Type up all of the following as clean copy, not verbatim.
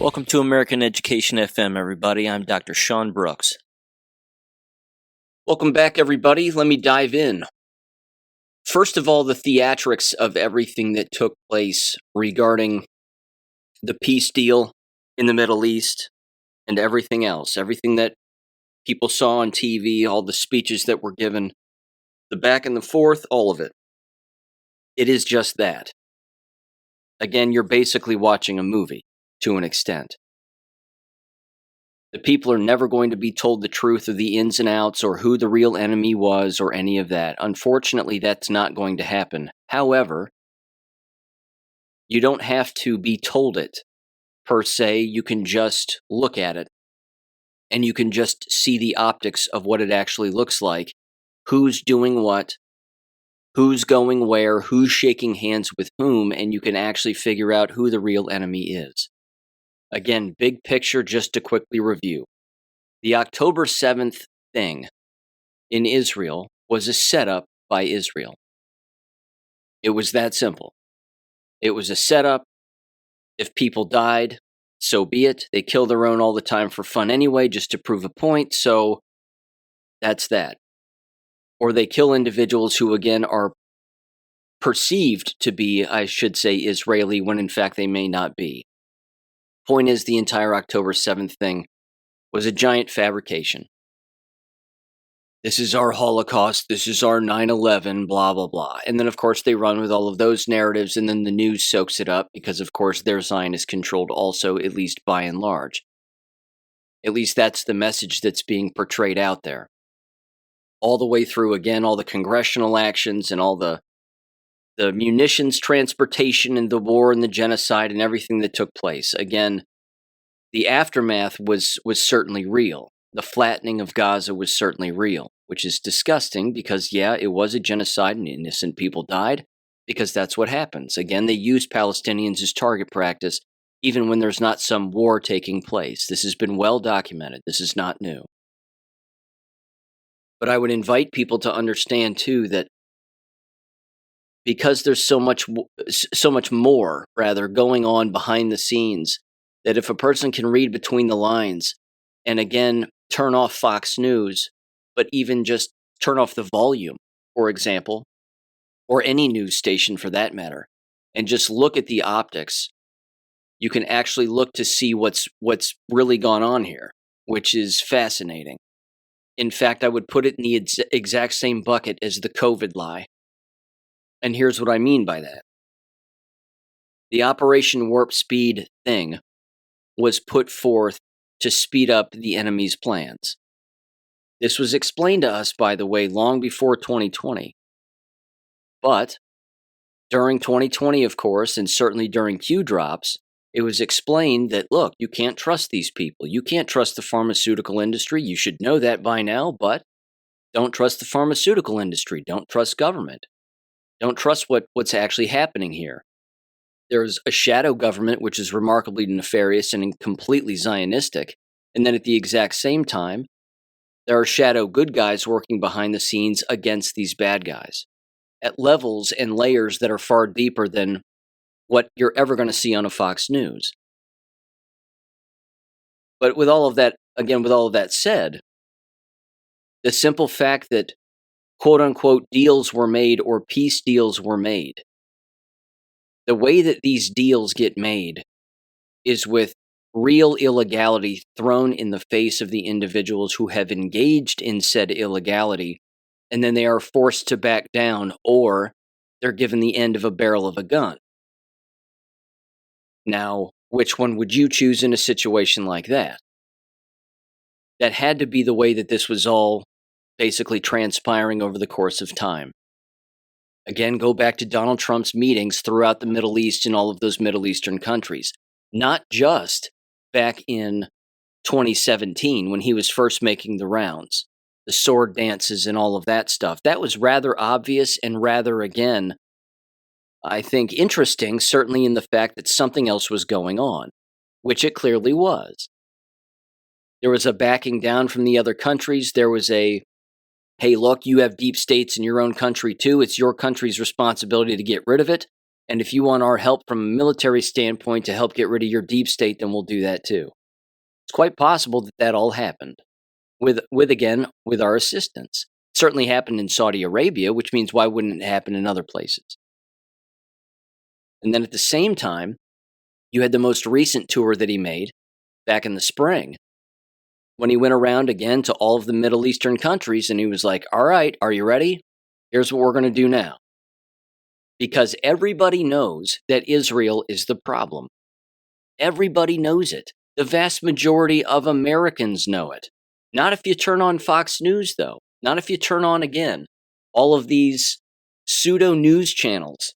Welcome to American Education FM, everybody. I'm Dr. Sean Brooks. Welcome back, everybody. Let me dive in. First of all, the theatrics of everything that took place regarding the peace deal in the Middle East and everything else, everything that people saw on TV, all the speeches that were given, the back and the forth, all of it. It is just that. Again, you're basically watching a movie to an extent. The people are never going to be told the truth of the ins and outs or who the real enemy was or any of that. Unfortunately, that's not going to happen. However, you don't have to be told it per se. You can just look at it and you can just see the optics of what it actually looks like. Who's doing what, who's going where, who's shaking hands with whom, and you can actually figure out who the real enemy is. Again, big picture, just to quickly review. The October 7th thing in Israel was a setup by Israel. It was that simple. It was a setup. If people died, so be it. They kill their own all the time for fun anyway, just to prove a point, so that's that. Or they kill individuals who, again, are perceived to be, I should say, Israeli, when in fact they may not be. Point is, the entire October 7th thing was a giant fabrication. This is our Holocaust, this is our 9/11, blah, blah, blah. And then, of course, they run with all of those narratives, and then the news soaks it up because, of course, they're Zionist-controlled also, at least by and large. At least that's the message that's being portrayed out there. All the way through, again, all the congressional actions and all the munitions transportation and the war and the genocide and everything that took place. Again, the aftermath was certainly real. The flattening of Gaza was certainly real, which is disgusting because, yeah, it was a genocide and innocent people died because that's what happens. Again, they use Palestinians as target practice even when there's not some war taking place. This has been well documented. This is not new. But I would invite people to understand, too, that because there's so much more going on behind the scenes, that if a person can read between the lines and, again, turn off Fox News, but even just turn off the volume, for example, or any news station for that matter, and just look at the optics, you can actually look to see what's really gone on here, which is fascinating. In fact, I would put it in the exact same bucket as the COVID lie. And here's what I mean by that. The Operation Warp Speed thing was put forth to speed up the enemy's plans. This was explained to us, by the way, long before 2020. But during 2020, of course, and certainly during Q drops, it was explained that, look, you can't trust these people. You can't trust the pharmaceutical industry. You should know that by now, but don't trust the pharmaceutical industry. Don't trust government. Don't trust what's actually happening here. There's a shadow government, which is remarkably nefarious and completely Zionistic. And then at the exact same time, there are shadow good guys working behind the scenes against these bad guys at levels and layers that are far deeper than what you're ever going to see on a Fox News. But with all of that, again, with all of that said, the simple fact that quote-unquote deals were made or peace deals were made. The way that these deals get made is with real illegality thrown in the face of the individuals who have engaged in said illegality, and then they are forced to back down, or they're given the end of a barrel of a gun. Now, which one would you choose in a situation like that? That had to be the way that this was all basically transpiring over the course of time. Again, go back to Donald Trump's meetings throughout the Middle East and all of those Middle Eastern countries. Not just back in 2017 when he was first making the rounds, the sword dances and all of that stuff. That was rather obvious and rather, again, I think interesting, certainly in the fact that something else was going on, which it clearly was. There was a backing down from the other countries. There was a, hey, look, you have deep states in your own country too. It's your country's responsibility to get rid of it. And if you want our help from a military standpoint to help get rid of your deep state, then we'll do that too. It's quite possible that that all happened with our assistance. It certainly happened in Saudi Arabia, which means why wouldn't it happen in other places? And then at the same time, you had the most recent tour that he made back in the spring when he went around again to all of the Middle Eastern countries and he was like, all right, are you ready? Here's what we're going to do now. Because everybody knows that Israel is the problem. Everybody knows it. The vast majority of Americans know it. Not if you turn on Fox News, though. Not if you turn on, again, all of these pseudo news channels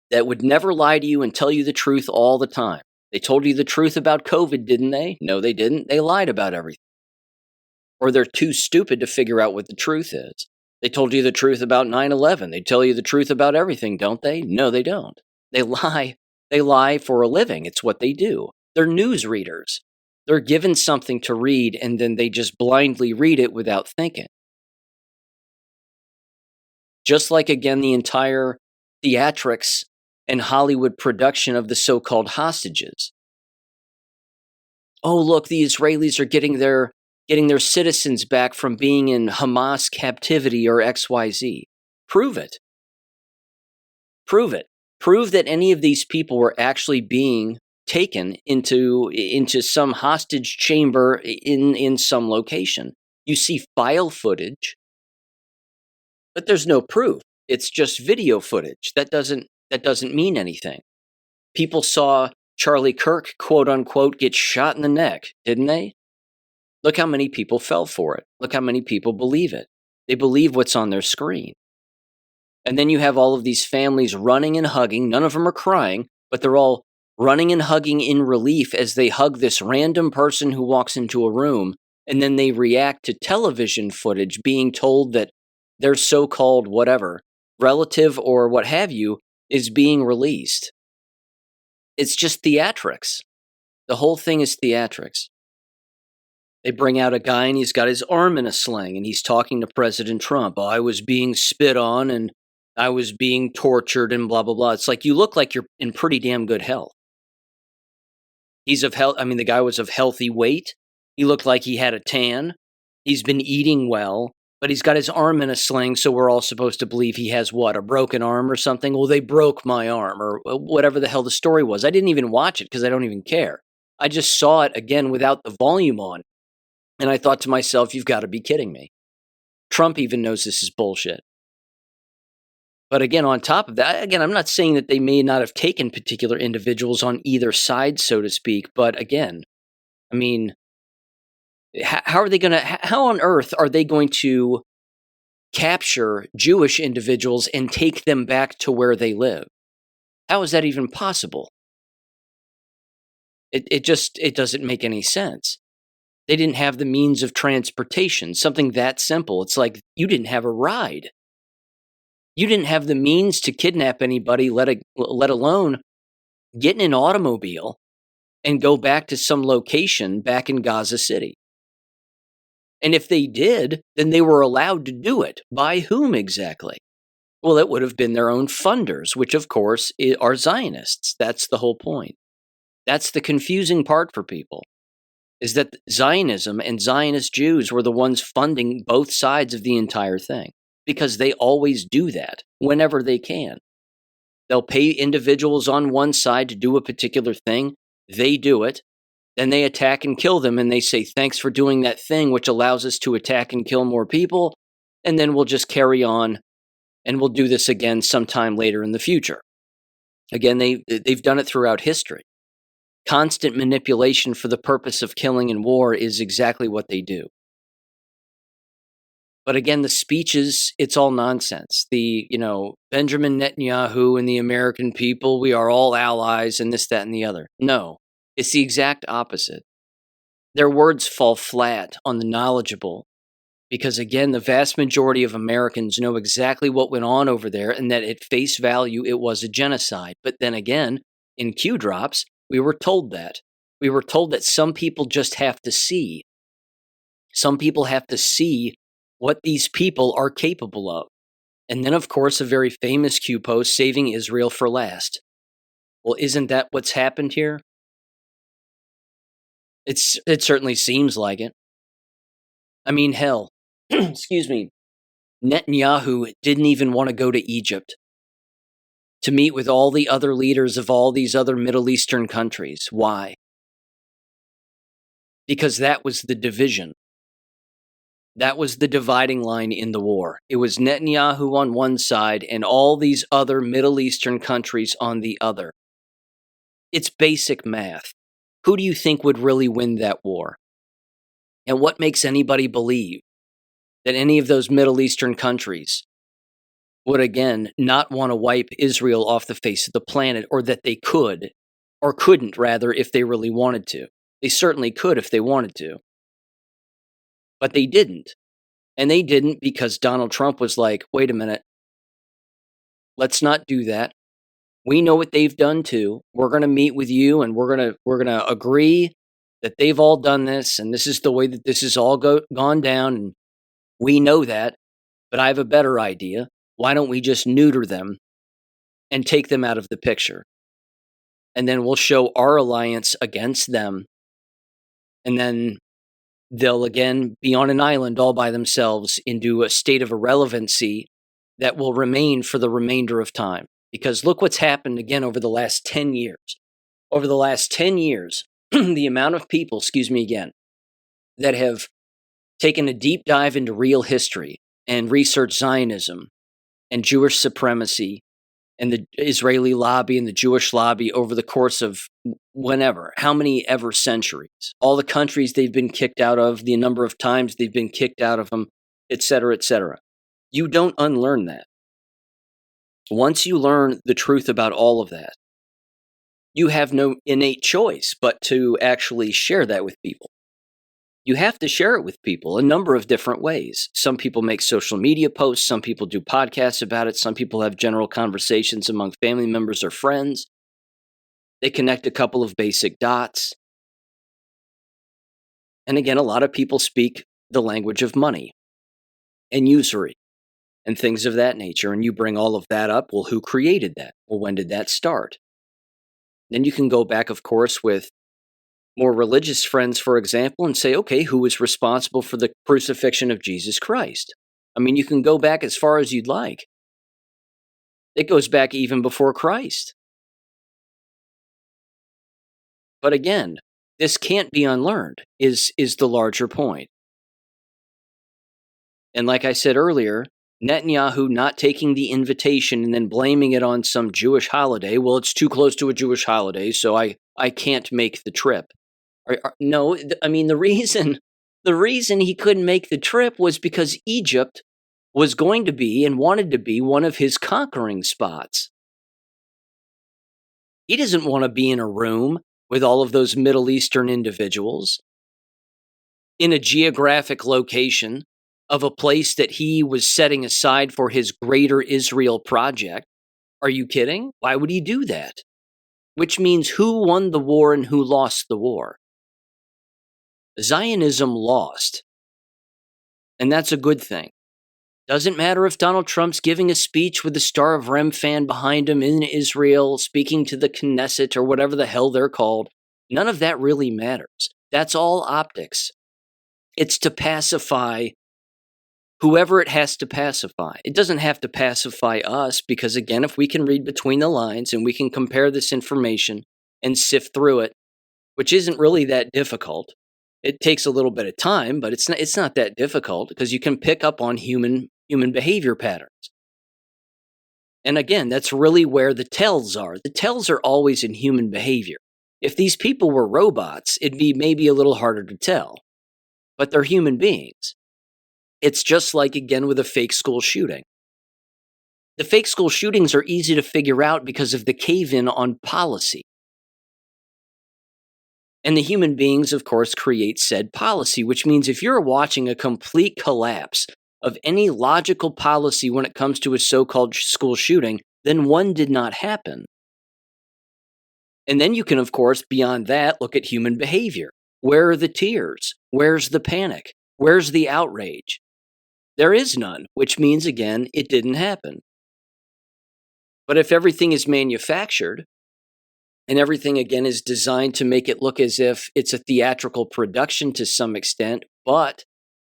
that would never lie to you and tell you the truth all the time. They told you the truth about COVID, didn't they? No, they didn't. They lied about everything. Or they're too stupid to figure out what the truth is. They told you the truth about 9/11. They tell you the truth about everything, don't they? No, they don't. They lie. They lie for a living. It's what they do. They're news readers. They're given something to read, and then they just blindly read it without thinking. Just like, again, the entire theatrics and Hollywood production of the so-called hostages. Oh, look, the Israelis are getting their citizens back from being in Hamas captivity or XYZ. Prove it. Prove it. Prove that any of these people were actually being taken into some hostage chamber in some location. You see file footage, but there's no proof. It's just video footage. That doesn't mean anything. People saw Charlie Kirk, quote unquote, get shot in the neck, didn't they? Look how many people fell for it. Look how many people believe it. They believe what's on their screen. And then you have all of these families running and hugging. None of them are crying, but they're all running and hugging in relief as they hug this random person who walks into a room. And then they react to television footage being told that their so-called whatever, relative or what have you, is being released. It's just theatrics. The whole thing is theatrics. They bring out a guy and he's got his arm in a sling and he's talking to President Trump. Oh, I was being spit on and I was being tortured and blah, blah, blah. It's like you look like you're in pretty damn good health. He's of health. I mean, the guy was of healthy weight. He looked like he had a tan. He's been eating well, but he's got his arm in a sling. So we're all supposed to believe he has what, a broken arm or something? Well, they broke my arm or whatever the hell the story was. I didn't even watch it because I don't even care. I just saw it again without the volume on. And I thought to myself, you've got to be kidding me. Trump even knows this is bullshit. But again, on top of that, again, I'm not saying that they may not have taken particular individuals on either side, so to speak. But again, I mean, how on earth are they going to capture Jewish individuals and take them back to where they live? How is that even possible? It doesn't make any sense. They didn't have the means of transportation, something that simple. It's like you didn't have a ride. You didn't have the means to kidnap anybody, let alone get in an automobile and go back to some location back in Gaza City. And if they did, then they were allowed to do it. By whom exactly? Well, it would have been their own funders, which of course are Zionists. That's the whole point. That's the confusing part for people. Is that Zionism and Zionist Jews were the ones funding both sides of the entire thing. Because they always do that whenever they can. They'll pay individuals on one side to do a particular thing. They do it. Then they attack and kill them. And they say, thanks for doing that thing, which allows us to attack and kill more people. And then we'll just carry on. And we'll do this again sometime later in the future. Again, they've done it throughout history. Constant manipulation for the purpose of killing and war is exactly what they do. But again, the speeches, it's all nonsense. Benjamin Netanyahu and the American people, we are all allies and this, that, and the other. No, it's the exact opposite. Their words fall flat on the knowledgeable because, again, the vast majority of Americans know exactly what went on over there and that at face value, it was a genocide. But then again, in Q drops, we were told that. We were told that some people just have to see. Some people have to see what these people are capable of. And then, of course, a very famous Q post, saving Israel for last. Well, isn't that what's happened here? It certainly seems like it. I mean, hell, excuse me, Netanyahu didn't even want to go to Egypt to meet with all the other leaders of all these other Middle Eastern countries. Why? Because that was the division. That was the dividing line in the war. It was Netanyahu on one side and all these other Middle Eastern countries on the other. It's basic math. Who do you think would really win that war? And what makes anybody believe that any of those Middle Eastern countries would, again, not want to wipe Israel off the face of the planet, or that they could, or couldn't, rather, if they really wanted to? They certainly could if they wanted to. But they didn't. And they didn't because Donald Trump was like, wait a minute, let's not do that. We know what they've done too. We're going to meet with you, and we're going to agree that they've all done this, and this is the way that this has all gone down, and we know that. But I have a better idea. Why don't we just neuter them and take them out of the picture? And then we'll show our alliance against them, and then they'll again be on an island all by themselves into a state of irrelevancy that will remain for the remainder of time. Because look what's happened again over the last 10 years. Over the last 10 years, the amount of people, that have taken a deep dive into real history and researched Zionism and Jewish supremacy and the Israeli lobby and the Jewish lobby over the course of how many ever centuries, all the countries they've been kicked out of, the number of times they've been kicked out of them, etc., etc. You don't unlearn that. Once you learn the truth about all of that, you have no innate choice but to actually share that with people. You have to share it with people a number of different ways. Some people make social media posts. Some people do podcasts about it. Some people have general conversations among family members or friends. They connect a couple of basic dots. And again, a lot of people speak the language of money and usury and things of that nature. And you bring all of that up. Well, who created that? Well, when did that start? Then you can go back, of course, with more religious friends, for example, and say, okay, who was responsible for the crucifixion of Jesus Christ? I mean, you can go back as far as you'd like. It goes back even before Christ. But again, this can't be unlearned, is the larger point. And like I said earlier, Netanyahu not taking the invitation and then blaming it on some Jewish holiday. Well, it's too close to a Jewish holiday, so I can't make the trip. No, I mean, the reason he couldn't make the trip was because Egypt was going to be and wanted to be one of his conquering spots. He doesn't want to be in a room with all of those Middle Eastern individuals in a geographic location of a place that he was setting aside for his greater Israel project. Are you kidding? Why would he do that? Which means who won the war and who lost the war? Zionism lost. And that's a good thing. Doesn't matter if Donald Trump's giving a speech with the Star of Remphan behind him in Israel, speaking to the Knesset or whatever the hell they're called. None of that really matters. That's all optics. It's to pacify whoever it has to pacify. It doesn't have to pacify us because, again, if we can read between the lines and we can compare this information and sift through it, which isn't really that difficult. It takes a little bit of time, but it's not that difficult because you can pick up on human behavior patterns. And again, that's really where the tells are. The tells are always in human behavior. If these people were robots, it'd be maybe a little harder to tell. But they're human beings. It's just like, again, with a fake school shooting. The fake school shootings are easy to figure out because of the cave-in on policy. And the human beings, of course, create said policy, which means if you're watching a complete collapse of any logical policy when it comes to a so-called school shooting, then one did not happen. And then you can, of course, beyond that, look at human behavior. Where are the tears? Where's the panic? Where's the outrage? There is none, which means, again, it didn't happen. But if everything is manufactured, and everything, again, is designed to make it look as if it's a theatrical production to some extent, but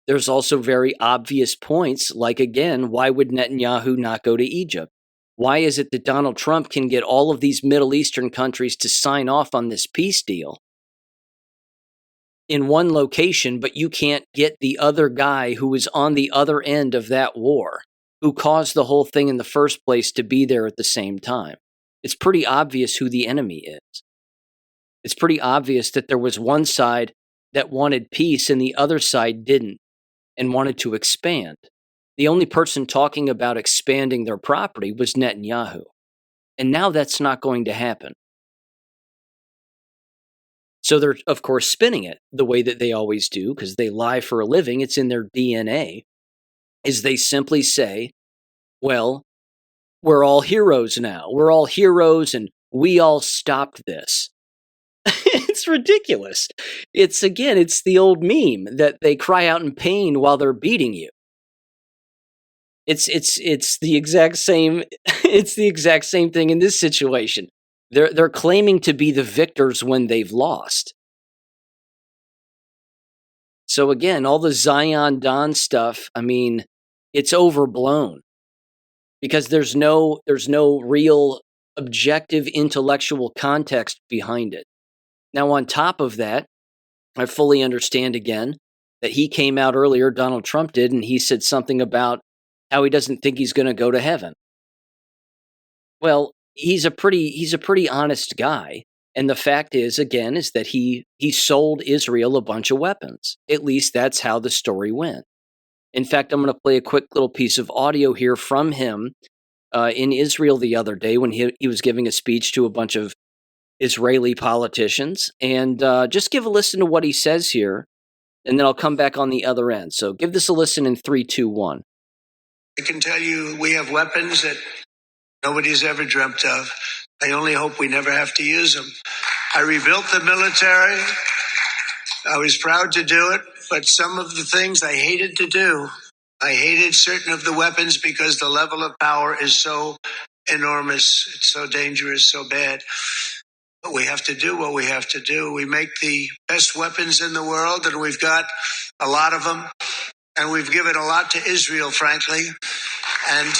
there's also very obvious points, like, again, why would Netanyahu not go to Egypt? Why is it that Donald Trump can get all of these Middle Eastern countries to sign off on this peace deal in one location, but you can't get the other guy who is on the other end of that war, who caused the whole thing in the first place, to be there at the same time? It's pretty obvious who the enemy is. It's pretty obvious that there was one side that wanted peace and the other side didn't and wanted to expand. The only person talking about expanding their property was Netanyahu. And now that's not going to happen. So they're, of course, spinning it the way that they always do, because they lie for a living. It's in their DNA, is they simply say, well, we're all heroes now. We're all heroes and we all stopped this. It's ridiculous. It's the old meme that they cry out in pain while they're beating you. It's the exact same. It's the exact same thing in this situation. They're claiming to be the victors when they've lost. So again, all the Zion Don stuff, I mean, it's overblown because there's no real objective intellectual context behind it. Now, on top of that, I fully understand again that he came out earlier, Donald Trump did, and he said something about how he doesn't think he's going to go to heaven. Well, he's a pretty honest guy, and the fact is, again, is that he sold Israel a bunch of weapons. At least that's how the story went. In fact, I'm going to play a quick little piece of audio here from him in Israel the other day when he was giving a speech to a bunch of Israeli politicians, and just give a listen to what he says here, and then I'll come back on the other end. So give this a listen in 3, 2, 1. I can tell you we have weapons that nobody's ever dreamt of. I only hope we never have to use them. I rebuilt the military. I was proud to do it, but some of the things I hated to do. I hated certain of the weapons because the level of power is so enormous. It's so dangerous, so bad. But we have to do what we have to do. We make the best weapons in the world, and we've got a lot of them. And we've given a lot to Israel, frankly. And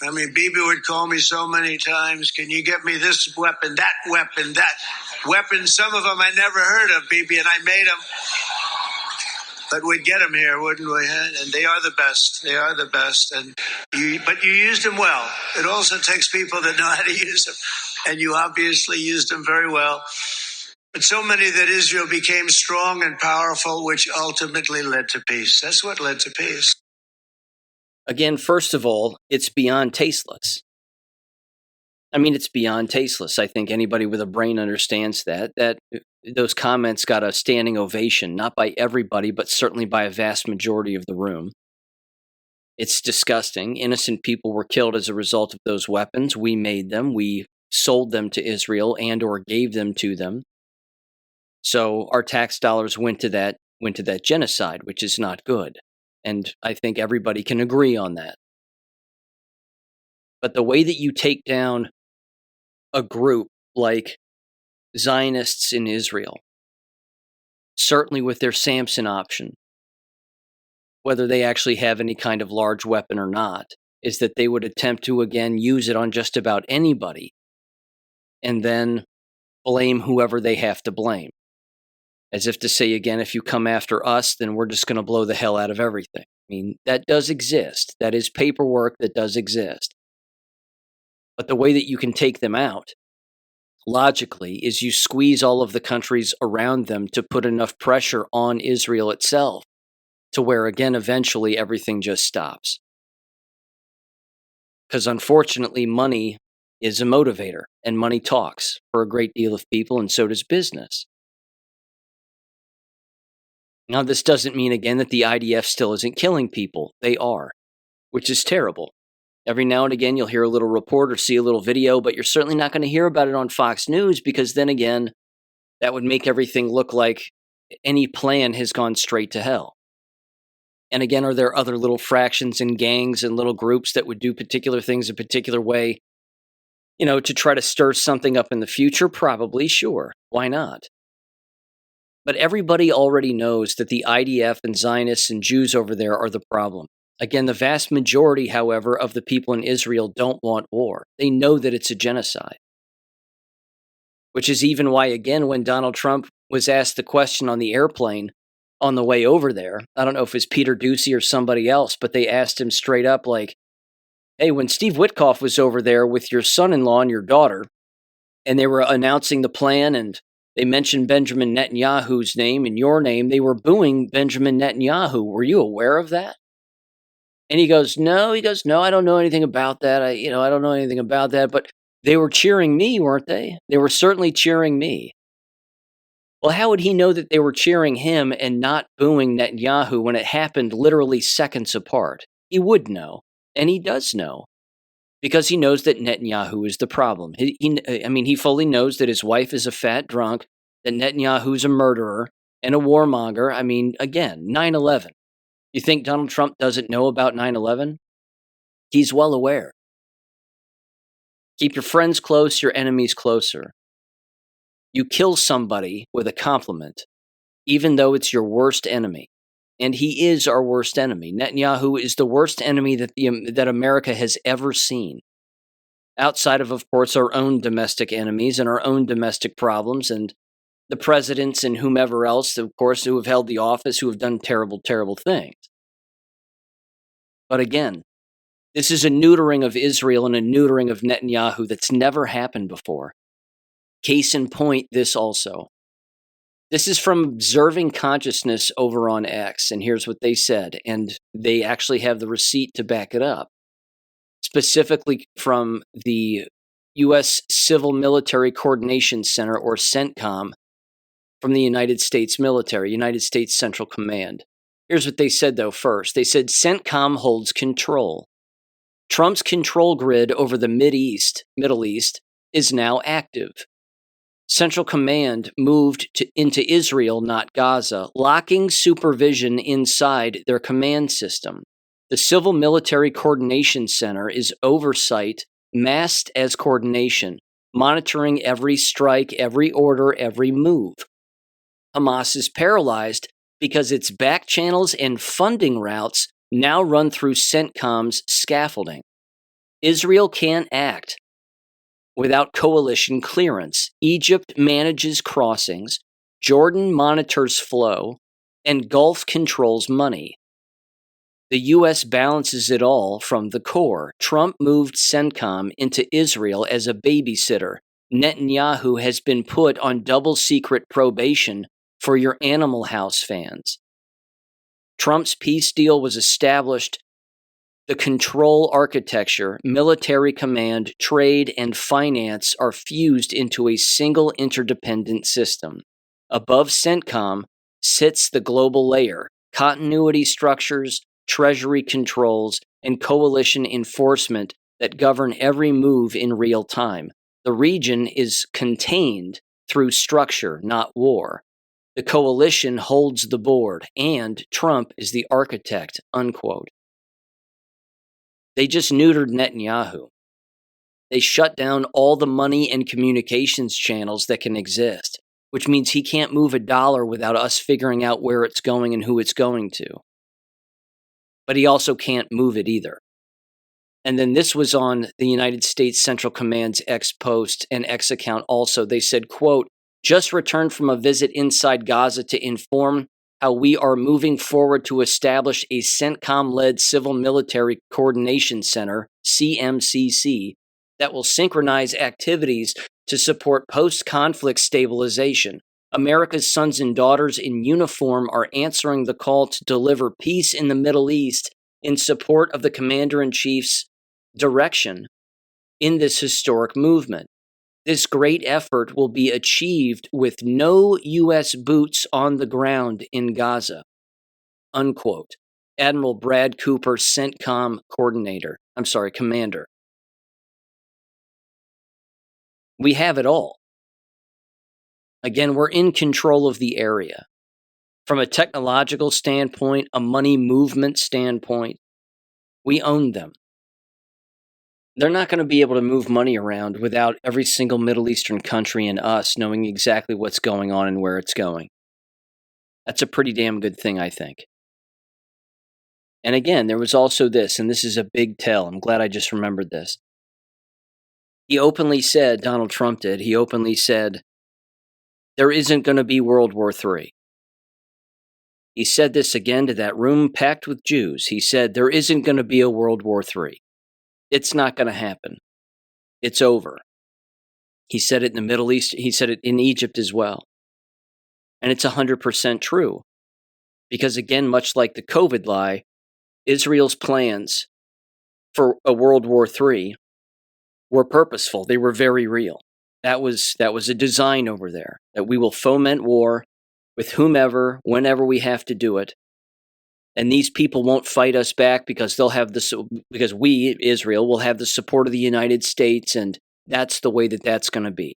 I mean, Bibi would call me so many times, can you get me this weapon, that weapon, that weapon? Some of them I never heard of, Bibi, and I made them. But we'd get them here, wouldn't we? And they are the best. They are the best. But you used them well. It also takes people that know how to use them. And you obviously used them very well. But so many that Israel became strong and powerful, which ultimately led to peace. That's what led to peace. Again, first of all, it's beyond tasteless. I mean, it's beyond tasteless. I think anybody with a brain understands that those comments got a standing ovation, not by everybody, but certainly by a vast majority of the room. It's disgusting. Innocent people were killed as a result of those weapons. We made them. We sold them to Israel and or gave them to them. So our tax dollars went to that genocide, which is not good. And I think everybody can agree on that. But the way that you take down a group like Zionists in Israel, certainly with their Samson option, whether they actually have any kind of large weapon or not, is that they would attempt to, again, use it on just about anybody and then blame whoever they have to blame. As if to say, again, if you come after us, then we're just going to blow the hell out of everything. I mean, that does exist. That is paperwork that does exist. But the way that you can take them out, logically, is you squeeze all of the countries around them to put enough pressure on Israel itself to where, again, eventually everything just stops. Because unfortunately, money is a motivator, and money talks for a great deal of people, and so does business. Now, this doesn't mean, again, that the IDF still isn't killing people. They are, which is terrible. Every now and again, you'll hear a little report or see a little video, but you're certainly not going to hear about it on Fox News, because then again, that would make everything look like any plan has gone straight to hell. And again, are there other little fractions and gangs and little groups that would do particular things a particular way, to try to stir something up in the future? Probably, sure. Why not? But everybody already knows that the IDF and Zionists and Jews over there are the problem. Again, the vast majority, however, of the people in Israel don't want war. They know that it's a genocide. Which is even why, again, when Donald Trump was asked the question on the airplane on the way over there, I don't know if it was Peter Doocy or somebody else, but they asked him straight up, like, hey, when Steve Witkoff was over there with your son-in-law and your daughter, and they were announcing the plan, and they mentioned Benjamin Netanyahu's name and your name, they were booing Benjamin Netanyahu. Were you aware of that? And he goes, no, I don't know anything about that. I don't know anything about that, but they were cheering me, weren't they? They were certainly cheering me. Well, how would he know that they were cheering him and not booing Netanyahu when it happened literally seconds apart? He would know, and he does know, because he knows that Netanyahu is the problem. He fully knows that his wife is a fat drunk, that Netanyahu's a murderer and a warmonger. Again, 9/11. You think Donald Trump doesn't know about 9/11? He's well aware. Keep your friends close, your enemies closer. You kill somebody with a compliment, even though it's your worst enemy. And he is our worst enemy. Netanyahu is the worst enemy that America has ever seen. Outside of course, our own domestic enemies and our own domestic problems, and the presidents and whomever else, of course, who have held the office, who have done terrible, terrible things. But again, this is a neutering of Israel and a neutering of Netanyahu that's never happened before. Case in point, this also. This is from Observing Consciousness over on X, and here's what they said, and they actually have the receipt to back it up. Specifically from the U.S. Civil Military Coordination Center, or CENTCOM, from the United States military, United States Central Command. Here's what they said, though, first. They said CENTCOM holds control. Trump's control grid over the Middle East, is now active. Central Command moved into Israel, not Gaza, locking supervision inside their command system. The Civil Military Coordination Center is oversight, masked as coordination, monitoring every strike, every order, every move. Hamas is paralyzed because its back channels and funding routes now run through CENTCOM's scaffolding. Israel can't act without coalition clearance. Egypt manages crossings, Jordan monitors flow, and Gulf controls money. The U.S. balances it all from the core. Trump moved CENTCOM into Israel as a babysitter. Netanyahu has been put on double secret probation for your Animal House fans. Trump's peace deal was established. The control architecture, military command, trade, and finance are fused into a single interdependent system. Above CENTCOM sits the global layer, continuity structures, treasury controls, and coalition enforcement that govern every move in real time. The region is contained through structure, not war. The coalition holds the board, and Trump is the architect, unquote. They just neutered Netanyahu. They shut down all the money and communications channels that can exist, which means he can't move a dollar without us figuring out where it's going and who it's going to. But he also can't move it either. And then this was on the United States Central Command's X post and X account also. They said, quote, just returned from a visit inside Gaza to inform how we are moving forward to establish a CENTCOM-led Civil Military Coordination Center, CMCC, that will synchronize activities to support post-conflict stabilization. America's sons and daughters in uniform are answering the call to deliver peace in the Middle East in support of the Commander-in-Chief's direction. in this historic movement. This great effort will be achieved with no U.S. boots on the ground in Gaza, unquote. Admiral Brad Cooper, CENTCOM commander. We have it all. Again, we're in control of the area. From a technological standpoint, a money movement standpoint, we own them. They're not going to be able to move money around without every single Middle Eastern country and us knowing exactly what's going on and where it's going. That's a pretty damn good thing, I think. And again, there was also this, and this is a big tell. I'm glad I just remembered this. He openly said, Donald Trump did, he openly said, there isn't going to be World War III. He said this again to that room packed with Jews. He said, there isn't going to be a World War III. It's not going to happen. It's over. He said it in the Middle East. He said it in Egypt as well. And it's 100% true. Because again, much like the COVID lie, Israel's plans for a World War III were purposeful. They were very real. That was a design over there, that we will foment war with whomever, whenever we have to do it. And these people won't fight us back because because we, Israel, will have the support of the United States, and that's the way that's going to be.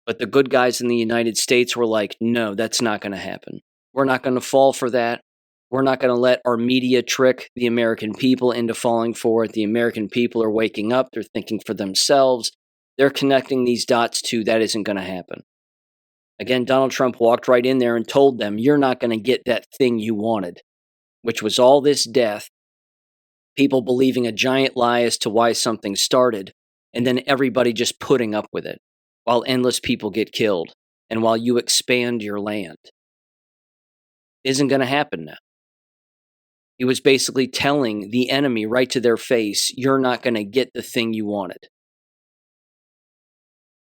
But the good guys in the United States were like, no, that's not going to happen. We're not going to fall for that. We're not going to let our media trick the American people into falling for it. The American people are waking up. They're thinking for themselves. They're connecting these dots to that isn't going to happen. Again, Donald Trump walked right in there and told them, you're not going to get that thing you wanted, which was all this death, people believing a giant lie as to why something started, and then everybody just putting up with it while endless people get killed and while you expand your land. Isn't going to happen now. He was basically telling the enemy right to their face, you're not going to get the thing you wanted.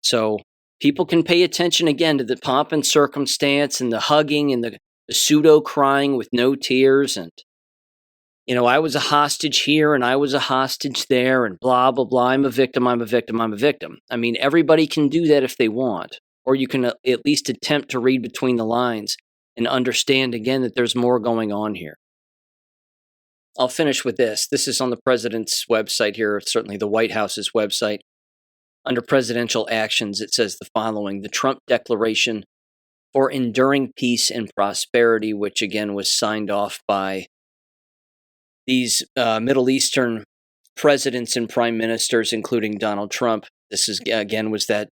So people can pay attention again to the pomp and circumstance and the hugging and the pseudo crying with no tears and, I was a hostage here and I was a hostage there and blah, blah, blah. I'm a victim. I'm a victim. I'm a victim. I mean, everybody can do that if they want, or you can at least attempt to read between the lines and understand again that there's more going on here. I'll finish with this. This is on the president's website here, certainly the White House's website. Under presidential actions, it says the following: the Trump Declaration for Enduring Peace and Prosperity, which again was signed off by these Middle Eastern presidents and prime ministers, including Donald Trump. This is again was that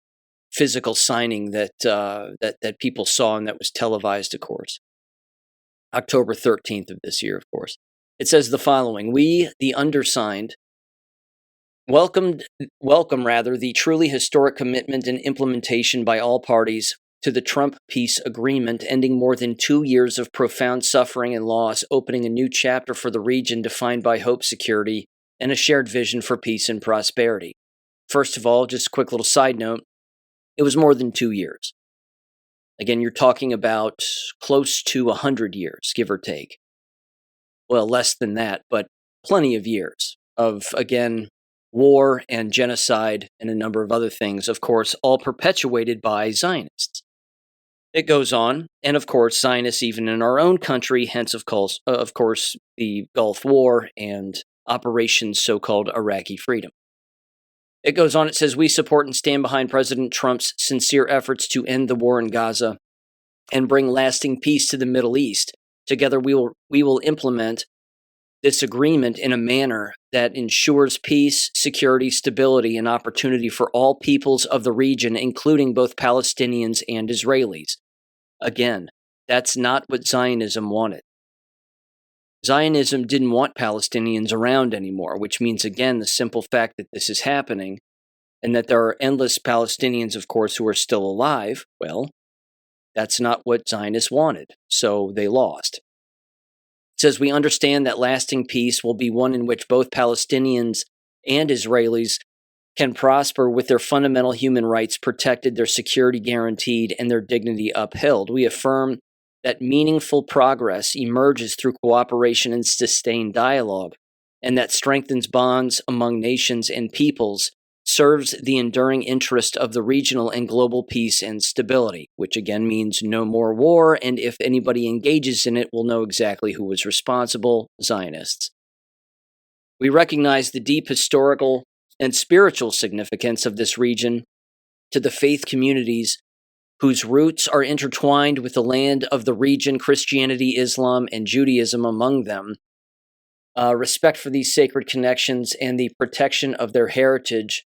physical signing that people saw and that was televised, of course. October 13th of this year, of course. It says the following: we, the undersigned, welcome the truly historic commitment and implementation by all parties to the Trump peace agreement, ending more than 2 years of profound suffering and loss, opening a new chapter for the region defined by hope, security, and a shared vision for peace and prosperity. First of all, just a quick little side note, it was more than 2 years. Again, you're talking about close to 100 years, give or take. Well, less than that, but plenty of years of, again, war and genocide and a number of other things, of course, all perpetuated by Zionists. It goes on, and of course, Zionists even in our own country, hence, of course, the Gulf War and Operation so-called Iraqi freedom. It goes on, it says, we support and stand behind President Trump's sincere efforts to end the war in Gaza and bring lasting peace to the Middle East. Together, we will implement this agreement in a manner that ensures peace, security, stability, and opportunity for all peoples of the region, including both Palestinians and Israelis. Again, that's not what Zionism wanted. Zionism didn't want Palestinians around anymore, which means, again, the simple fact that this is happening and that there are endless Palestinians, of course, who are still alive, well, that's not what Zionists wanted, so they lost. It says, we understand that lasting peace will be one in which both Palestinians and Israelis can prosper with their fundamental human rights protected, their security guaranteed, and their dignity upheld. We affirm that meaningful progress emerges through cooperation and sustained dialogue, and that strengthens bonds among nations and peoples, serves the enduring interest of the regional and global peace and stability, which again means no more war, and if anybody engages in it, we'll know exactly who was responsible: Zionists. We recognize the deep historical and spiritual significance of this region to the faith communities whose roots are intertwined with the land of the region, Christianity, Islam, and Judaism among them. Respect for these sacred connections and the protection of their heritage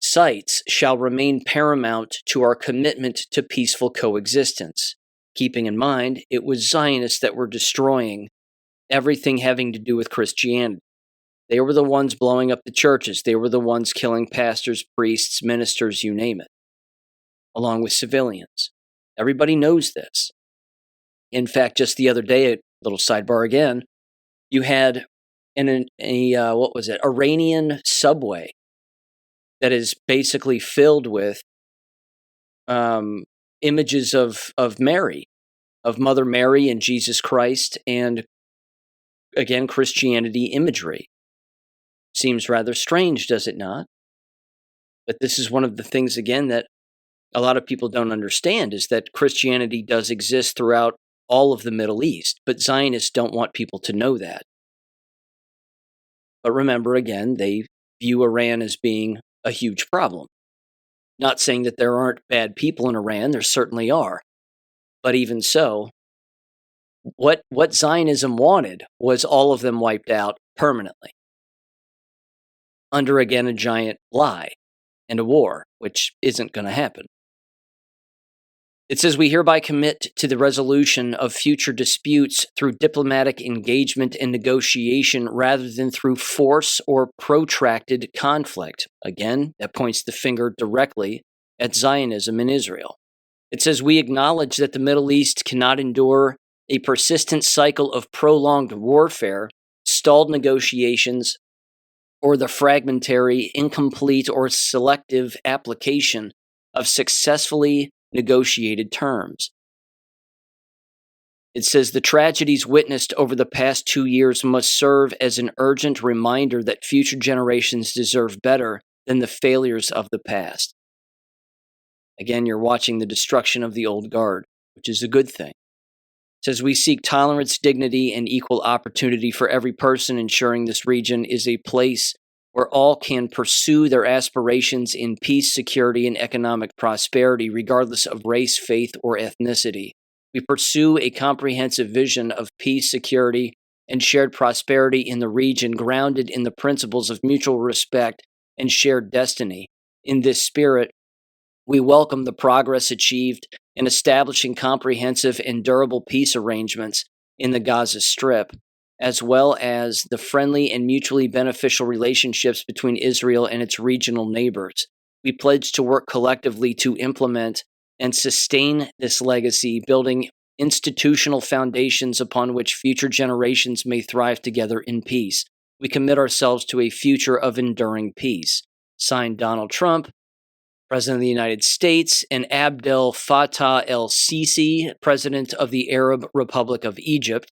sites shall remain paramount to our commitment to peaceful coexistence, keeping in mind it was Zionists that were destroying everything having to do with Christianity. They were the ones blowing up the churches. They were the ones killing pastors, priests, ministers, you name it, along with civilians. Everybody knows this. In fact, just the other day, a little sidebar again, you had Iranian subway that is basically filled with images of Mary, of Mother Mary and Jesus Christ, and again, Christianity imagery. Seems rather strange, does it not? But this is one of the things, again, that a lot of people don't understand, is that Christianity does exist throughout all of the Middle East, but Zionists don't want people to know that. But remember, again, they view Iran as being a huge problem. Not saying that there aren't bad people in Iran, there certainly are. But even so, what Zionism wanted was all of them wiped out permanently. Under, again, a giant lie and a war, which isn't going to happen. It says, we hereby commit to the resolution of future disputes through diplomatic engagement and negotiation rather than through force or protracted conflict. Again, that points the finger directly at Zionism in Israel. It says, we acknowledge that the Middle East cannot endure a persistent cycle of prolonged warfare, stalled negotiations, or the fragmentary, incomplete, or selective application of successfully negotiated terms. It says the tragedies witnessed over the past 2 years must serve as an urgent reminder that future generations deserve better than the failures of the past. Again, you're watching the destruction of the old guard, which is a good thing. It says we seek tolerance, dignity, and equal opportunity for every person, ensuring this region is a place where all can pursue their aspirations in peace, security, and economic prosperity, regardless of race, faith, or ethnicity. We pursue a comprehensive vision of peace, security, and shared prosperity in the region, grounded in the principles of mutual respect and shared destiny. In this spirit, we welcome the progress achieved in establishing comprehensive and durable peace arrangements in the Gaza Strip, as well as the friendly and mutually beneficial relationships between Israel and its regional neighbors. We pledge to work collectively to implement and sustain this legacy, building institutional foundations upon which future generations may thrive together in peace. We commit ourselves to a future of enduring peace. Signed, Donald Trump, President of the United States, and Abdel Fattah el-Sisi, President of the Arab Republic of Egypt.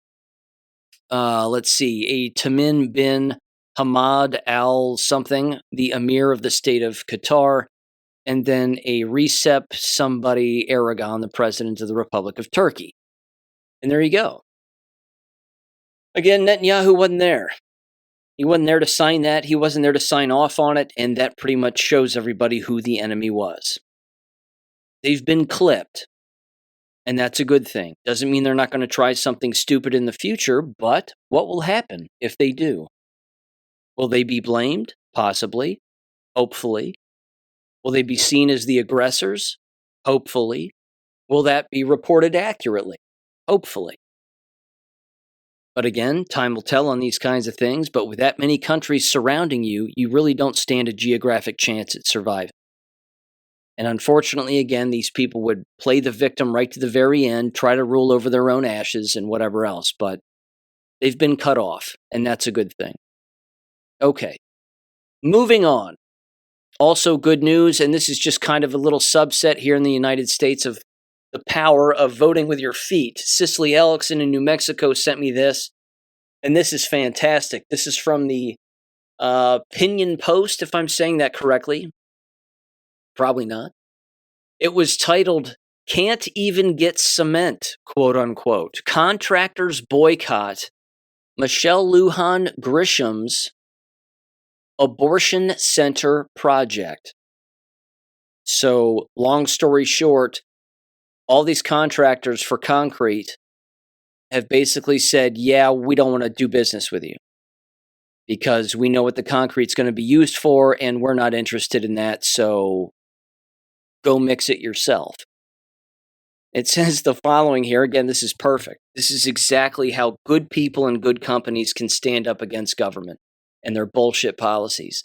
Let's see, a Tamim bin Hamad al-something, the Emir of the state of Qatar, and then a Recep somebody Erdogan, the President of the Republic of Turkey. And there you go. Again, Netanyahu wasn't there. He wasn't there to sign that. He wasn't there to sign off on it, and that pretty much shows everybody who the enemy was. They've been clipped. And that's a good thing. Doesn't mean they're not going to try something stupid in the future, but what will happen if they do? Will they be blamed? Possibly. Hopefully. Will they be seen as the aggressors? Hopefully. Will that be reported accurately? Hopefully. But again, time will tell on these kinds of things, but with that many countries surrounding you, you really don't stand a geographic chance at surviving. And unfortunately, again, these people would play the victim right to the very end, try to rule over their own ashes and whatever else, but they've been cut off, and that's a good thing. Okay, moving on. Also good news, and this is just kind of a little subset here in the United States of the power of voting with your feet. Cicely Ellickson in New Mexico sent me this, And this is fantastic. This is from the Opinion Post, if I'm saying that correctly. Probably not. It was titled, "Can't Even Get Cement," quote unquote. Contractors boycott Michelle Lujan Grisham's abortion center project. So, long story short, all these contractors for concrete have basically said, yeah, we don't want to do business with you because we know what the concrete's going to be used for and we're not interested in that, so go mix it yourself. It says the following here. Again, this is perfect. This is exactly how good people and good companies can stand up against government and their bullshit policies.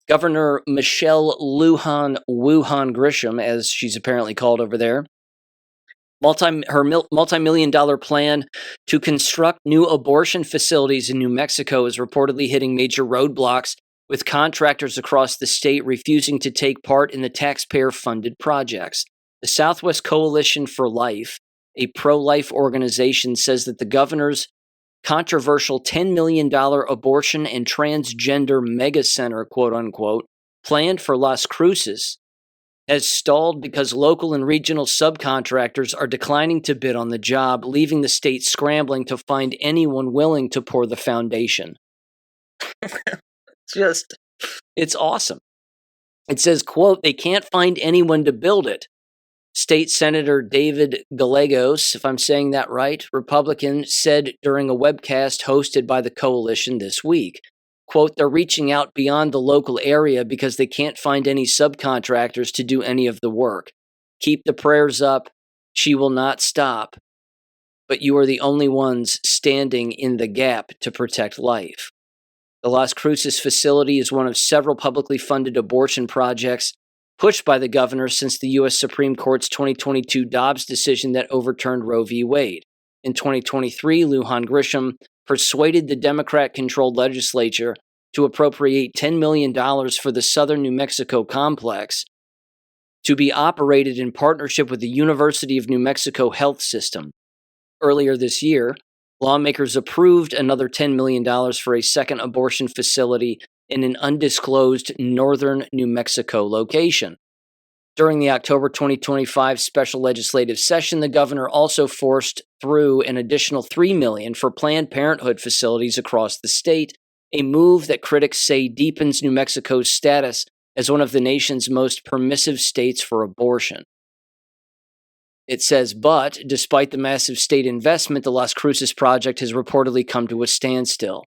Governor Michelle Lujan Wuhan Grisham, as she's apparently called over there, her multi-million-dollar plan to construct new abortion facilities in New Mexico is reportedly hitting major roadblocks, with contractors across the state refusing to take part in the taxpayer-funded projects. The Southwest Coalition for Life, a pro-life organization, says that the governor's controversial $10 million abortion and transgender megacenter, quote-unquote, planned for Las Cruces, has stalled because local and regional subcontractors are declining to bid on the job, leaving the state scrambling to find anyone willing to pour the foundation. It's awesome. It says, quote, "They can't find anyone to build it." State Senator David Gallegos, if I'm saying that right, Republican, said during a webcast hosted by the coalition this week. Quote, "They're reaching out beyond the local area because they can't find any subcontractors to do any of the work. Keep the prayers up. She will not stop. But you are the only ones standing in the gap to protect life." The Las Cruces facility is one of several publicly funded abortion projects pushed by the governor since the U.S. Supreme Court's 2022 Dobbs decision that overturned Roe v. Wade. In 2023, Lujan Grisham persuaded the Democrat-controlled legislature to appropriate $10 million for the southern New Mexico complex to be operated in partnership with the University of New Mexico Health System. Earlier this year, lawmakers approved another $10 million for a second abortion facility in an undisclosed northern New Mexico location. During the October 2025 special legislative session, the governor also forced through an additional $3 million for Planned Parenthood facilities across the state, a move that critics say deepens New Mexico's status as one of the nation's most permissive states for abortion. It says, but despite the massive state investment, the Las Cruces project has reportedly come to a standstill.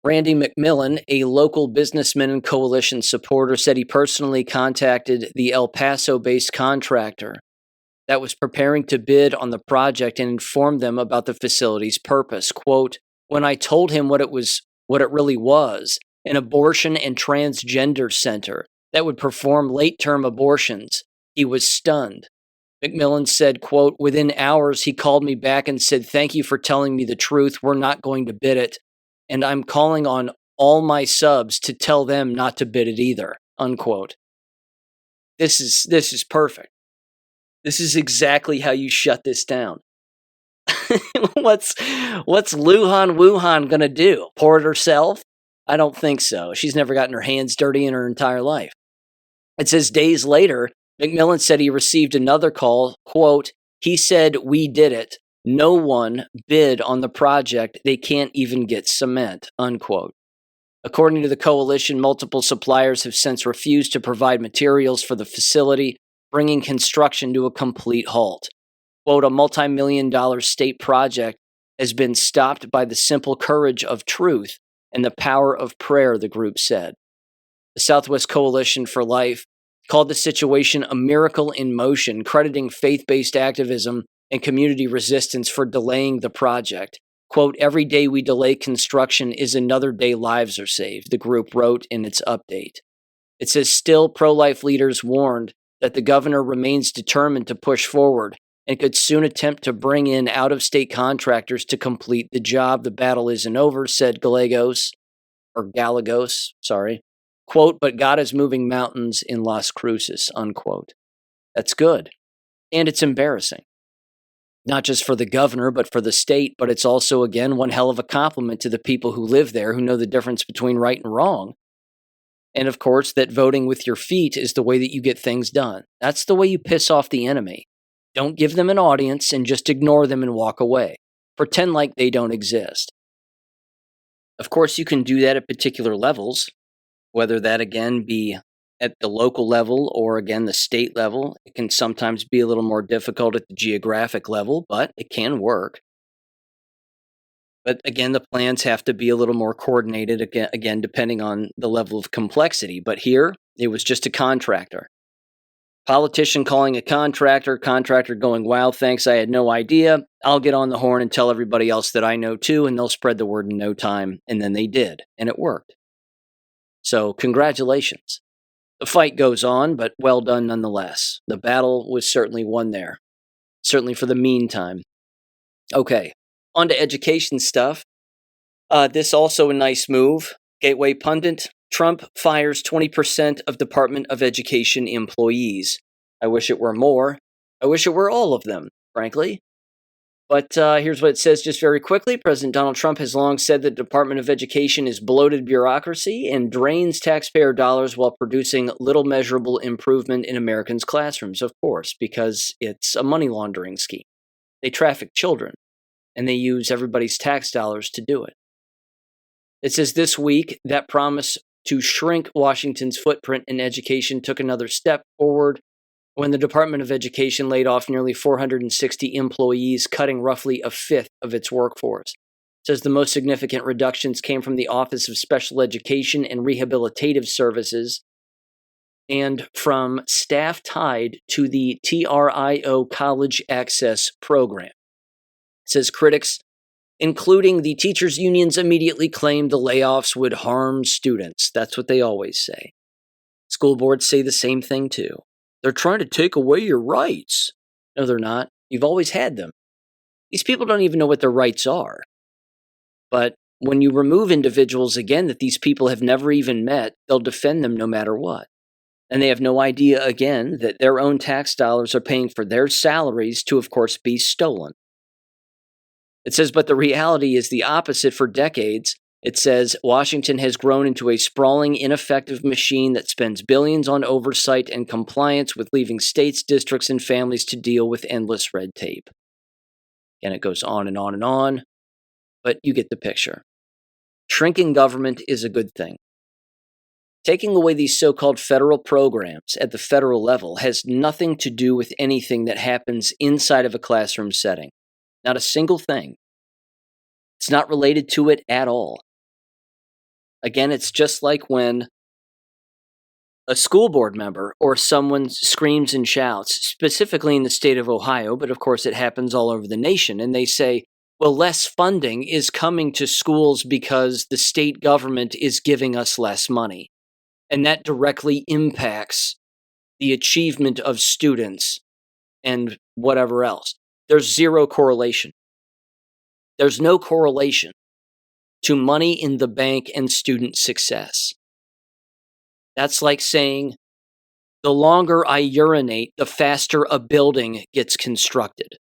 Randy McMillan, a local businessman and coalition supporter, said he personally contacted the El Paso-based contractor that was preparing to bid on the project and informed them about the facility's purpose. Quote, "When I told him what it really was, an abortion and transgender center that would perform late-term abortions, he was stunned." McMillan said, quote, "Within hours, he called me back and said, 'Thank you for telling me the truth. We're not going to bid it. And I'm calling on all my subs to tell them not to bid it either,' unquote." This is perfect. This is exactly how you shut this down. What's Lujan Wuhan gonna do? Pour it herself? I don't think so. She's never gotten her hands dirty in her entire life. It says days later, McMillan said he received another call, quote, "He said, 'We did it. No one bid on the project. They can't even get cement,' unquote." According to the coalition, multiple suppliers have since refused to provide materials for the facility, bringing construction to a complete halt. Quote, "A multi-million-dollar state project has been stopped by the simple courage of truth and the power of prayer," the group said. The Southwest Coalition for Life called the situation a miracle in motion, crediting faith-based activism and community resistance for delaying the project. Quote, "Every day we delay construction is another day lives are saved," the group wrote in its update. It says, still, pro-life leaders warned that the governor remains determined to push forward and could soon attempt to bring in out-of-state contractors to complete the job. "The battle isn't over," said Gallegos. Quote, "But God is moving mountains in Las Cruces," unquote. That's good. And it's embarrassing. not just for the governor, but for the state. But it's also, again, one hell of a compliment to the people who live there, who know the difference between right and wrong. And of course, that voting with your feet is the way that you get things done. That's the way you piss off the enemy. Don't give them an audience and just ignore them and walk away. Pretend like they don't exist. Of course, you can do that at particular levels, whether that, again, be at the local level or, again, the state level. It can sometimes be a little more difficult at the geographic level, but it can work. But again, the plans have to be a little more coordinated, again, depending on the level of complexity. But here, it was just a contractor. Politician calling a contractor going, wow, thanks, I had no idea. I'll get on the horn and tell everybody else that I know too, and they'll spread the word in no time. And then they did, and it worked. So congratulations. The fight goes on, but well done nonetheless. The battle was certainly won there, certainly for the meantime. Okay, on to education stuff. This also a nice move. Gateway pundit, Trump fires 20% of Department of Education employees. I wish it were more. I wish it were all of them, frankly. But here's what it says just very quickly. President Donald Trump has long said that the Department of Education is bloated bureaucracy and drains taxpayer dollars while producing little measurable improvement in Americans' classrooms, of course, because it's a money laundering scheme. They traffic children, and they use everybody's tax dollars to do it. It says this week, that promise to shrink Washington's footprint in education took another step forward when the Department of Education laid off nearly 460 employees, cutting roughly a fifth of its workforce. It says the most significant reductions came from the Office of Special Education and Rehabilitative Services and from staff tied to the TRIO College Access Program. It says critics, including the teachers' unions, immediately claimed the layoffs would harm students. That's what they always say. School boards say the same thing too. They're trying to take away your rights. No, they're not. You've always had them. These people don't even know what their rights are. But when you remove individuals, again, that these people have never even met, they'll defend them no matter what. And they have no idea, again, that their own tax dollars are paying for their salaries to, of course, be stolen. It says, but the reality is the opposite for decades. It says, Washington has grown into a sprawling, ineffective machine that spends billions on oversight and compliance with leaving states, districts, and families to deal with endless red tape. And it goes on and on and on, but you get the picture. Shrinking government is a good thing. Taking away these so-called federal programs at the federal level has nothing to do with anything that happens inside of a classroom setting. Not a single thing. It's not related to it at all. Again, it's just like when a school board member or someone screams and shouts, specifically in the state of Ohio, but of course it happens all over the nation, and they say, well, less funding is coming to schools because the state government is giving us less money. And that directly impacts the achievement of students and whatever else. There's zero correlation. There's no correlation to money in the bank and student success. That's like saying, the longer I urinate, the faster a building gets constructed.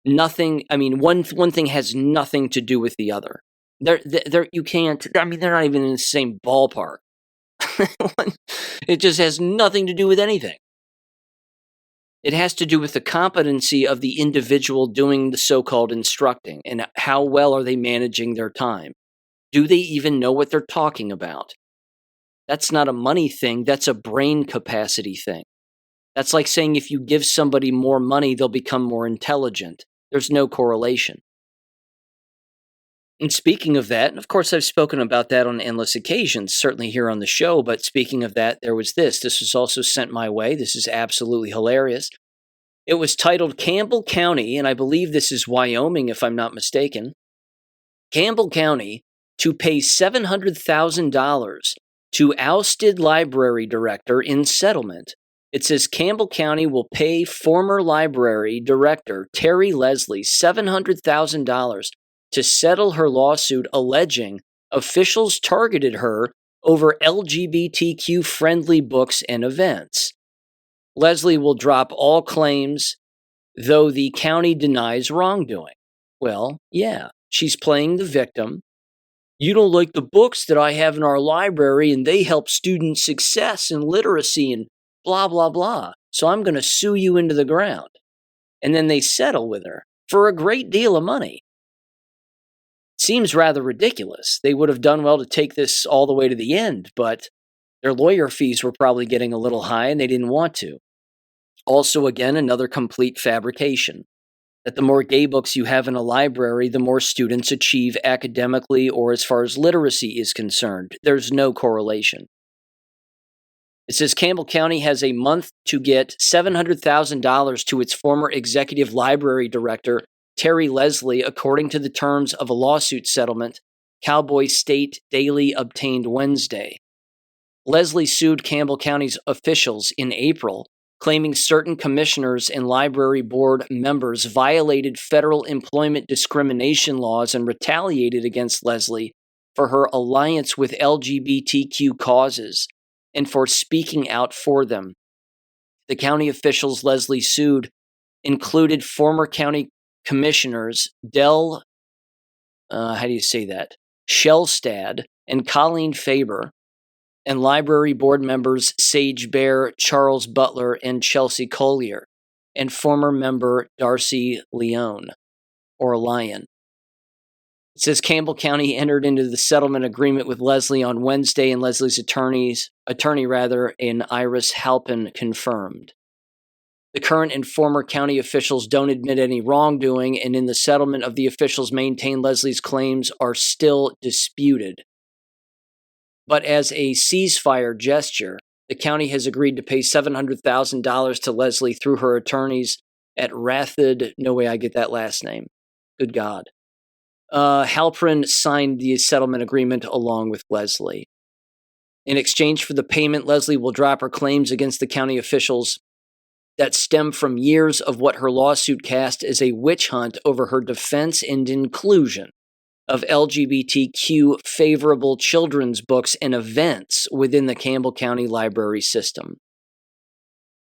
Nothing, one thing has nothing to do with the other. You can't, they're not even in the same ballpark. It just has nothing to do with anything. It has to do with the competency of the individual doing the so-called instructing and how well are they managing their time. Do they even know what they're talking about? That's not a money thing, that's a brain capacity thing. That's like saying if you give somebody more money, they'll become more intelligent. There's no correlation. And speaking of that, and of course I've spoken about that on endless occasions, certainly here on the show, but speaking of that, there was this. This was also sent my way. This is absolutely hilarious. It was titled Campbell County, and I believe this is Wyoming if I'm not mistaken. Campbell County to pay $700,000 to ousted library director in settlement. It says Campbell County will pay former library director Terry Leslie $700,000 to settle her lawsuit alleging officials targeted her over LGBTQ-friendly books and events. Leslie will drop all claims though the county denies wrongdoing. Well, yeah, she's playing the victim. You don't like the books that I have in our library and they help student success and literacy and blah, blah, blah. So I'm going to sue you into the ground. And then they settle with her for a great deal of money. Seems rather ridiculous. They would have done well to take this all the way to the end, but their lawyer fees were probably getting a little high and they didn't want to. Also, again, another complete fabrication. That the more gay books you have in a library, the more students achieve academically or as far as literacy is concerned. There's no correlation. It says Campbell County has a month to get $700,000 to its former executive library director, Terry Leslie, according to the terms of a lawsuit settlement Cowboy State Daily obtained Wednesday. Leslie sued Campbell County's officials in April, claiming certain commissioners and library board members violated federal employment discrimination laws and retaliated against Leslie for her alliance with LGBTQ causes and for speaking out for them. The county officials Leslie sued included former county commissioners Shellstad and Colleen Faber, and library board members Sage Bear, Charles Butler, and Chelsea Collier, and former member Darcy Lyon. It says Campbell County entered into the settlement agreement with Leslie on Wednesday, and Leslie's attorney, Iris Halpin, confirmed. The current and former county officials don't admit any wrongdoing, and in the settlement of the officials maintain Leslie's claims are still disputed. But as a ceasefire gesture, the county has agreed to pay $700,000 to Leslie through her attorneys at Rathod. No way I get that last name. Good God. Halprin signed the settlement agreement along with Leslie. In exchange for the payment, Leslie will drop her claims against the county officials that stem from years of what her lawsuit cast as a witch hunt over her defense and inclusion of LGBTQ favorable children's books and events within the Campbell County Library system.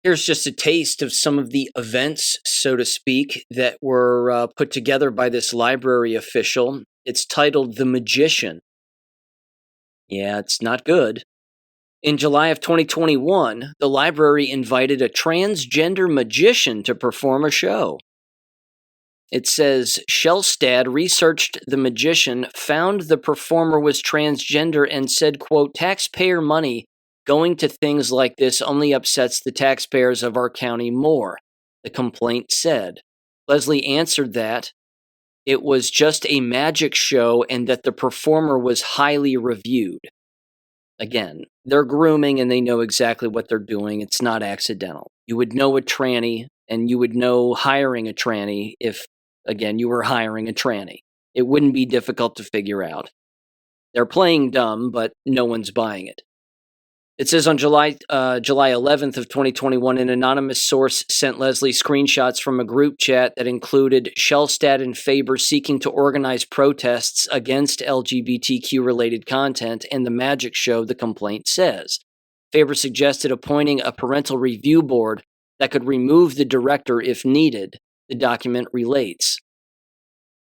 Here's just a taste of some of the events, so to speak, that were put together by this library official. It's titled The Magician. Yeah, it's not good. In July of 2021, the library invited a transgender magician to perform a show. It says, Shellstad researched the magician, found the performer was transgender, and said, quote, taxpayer money going to things like this only upsets the taxpayers of our county more, the complaint said. Leslie answered that it was just a magic show and that the performer was highly reviewed. Again, they're grooming and they know exactly what they're doing. It's not accidental. You would know a tranny, and you would know hiring a tranny if, again, you were hiring a tranny. It wouldn't be difficult to figure out. They're playing dumb, but no one's buying it. It says on July 11th of 2021, an anonymous source sent Leslie screenshots from a group chat that included Shellstad and Faber seeking to organize protests against LGBTQ-related content and the magic show, the complaint says. Faber suggested appointing a parental review board that could remove the director if needed, the document relates.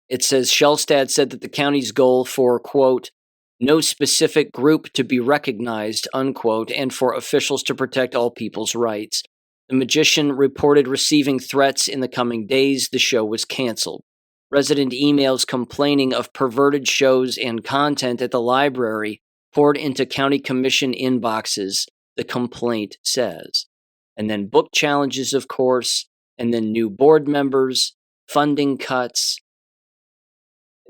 It says Shellstad said that the county's goal for, quote, no specific group to be recognized, unquote, and for officials to protect all people's rights. The magician reported receiving threats in the coming days. The show was canceled. Resident emails complaining of perverted shows and content at the library poured into county commission inboxes, the complaint says. And then book challenges, of course, and then new board members, funding cuts.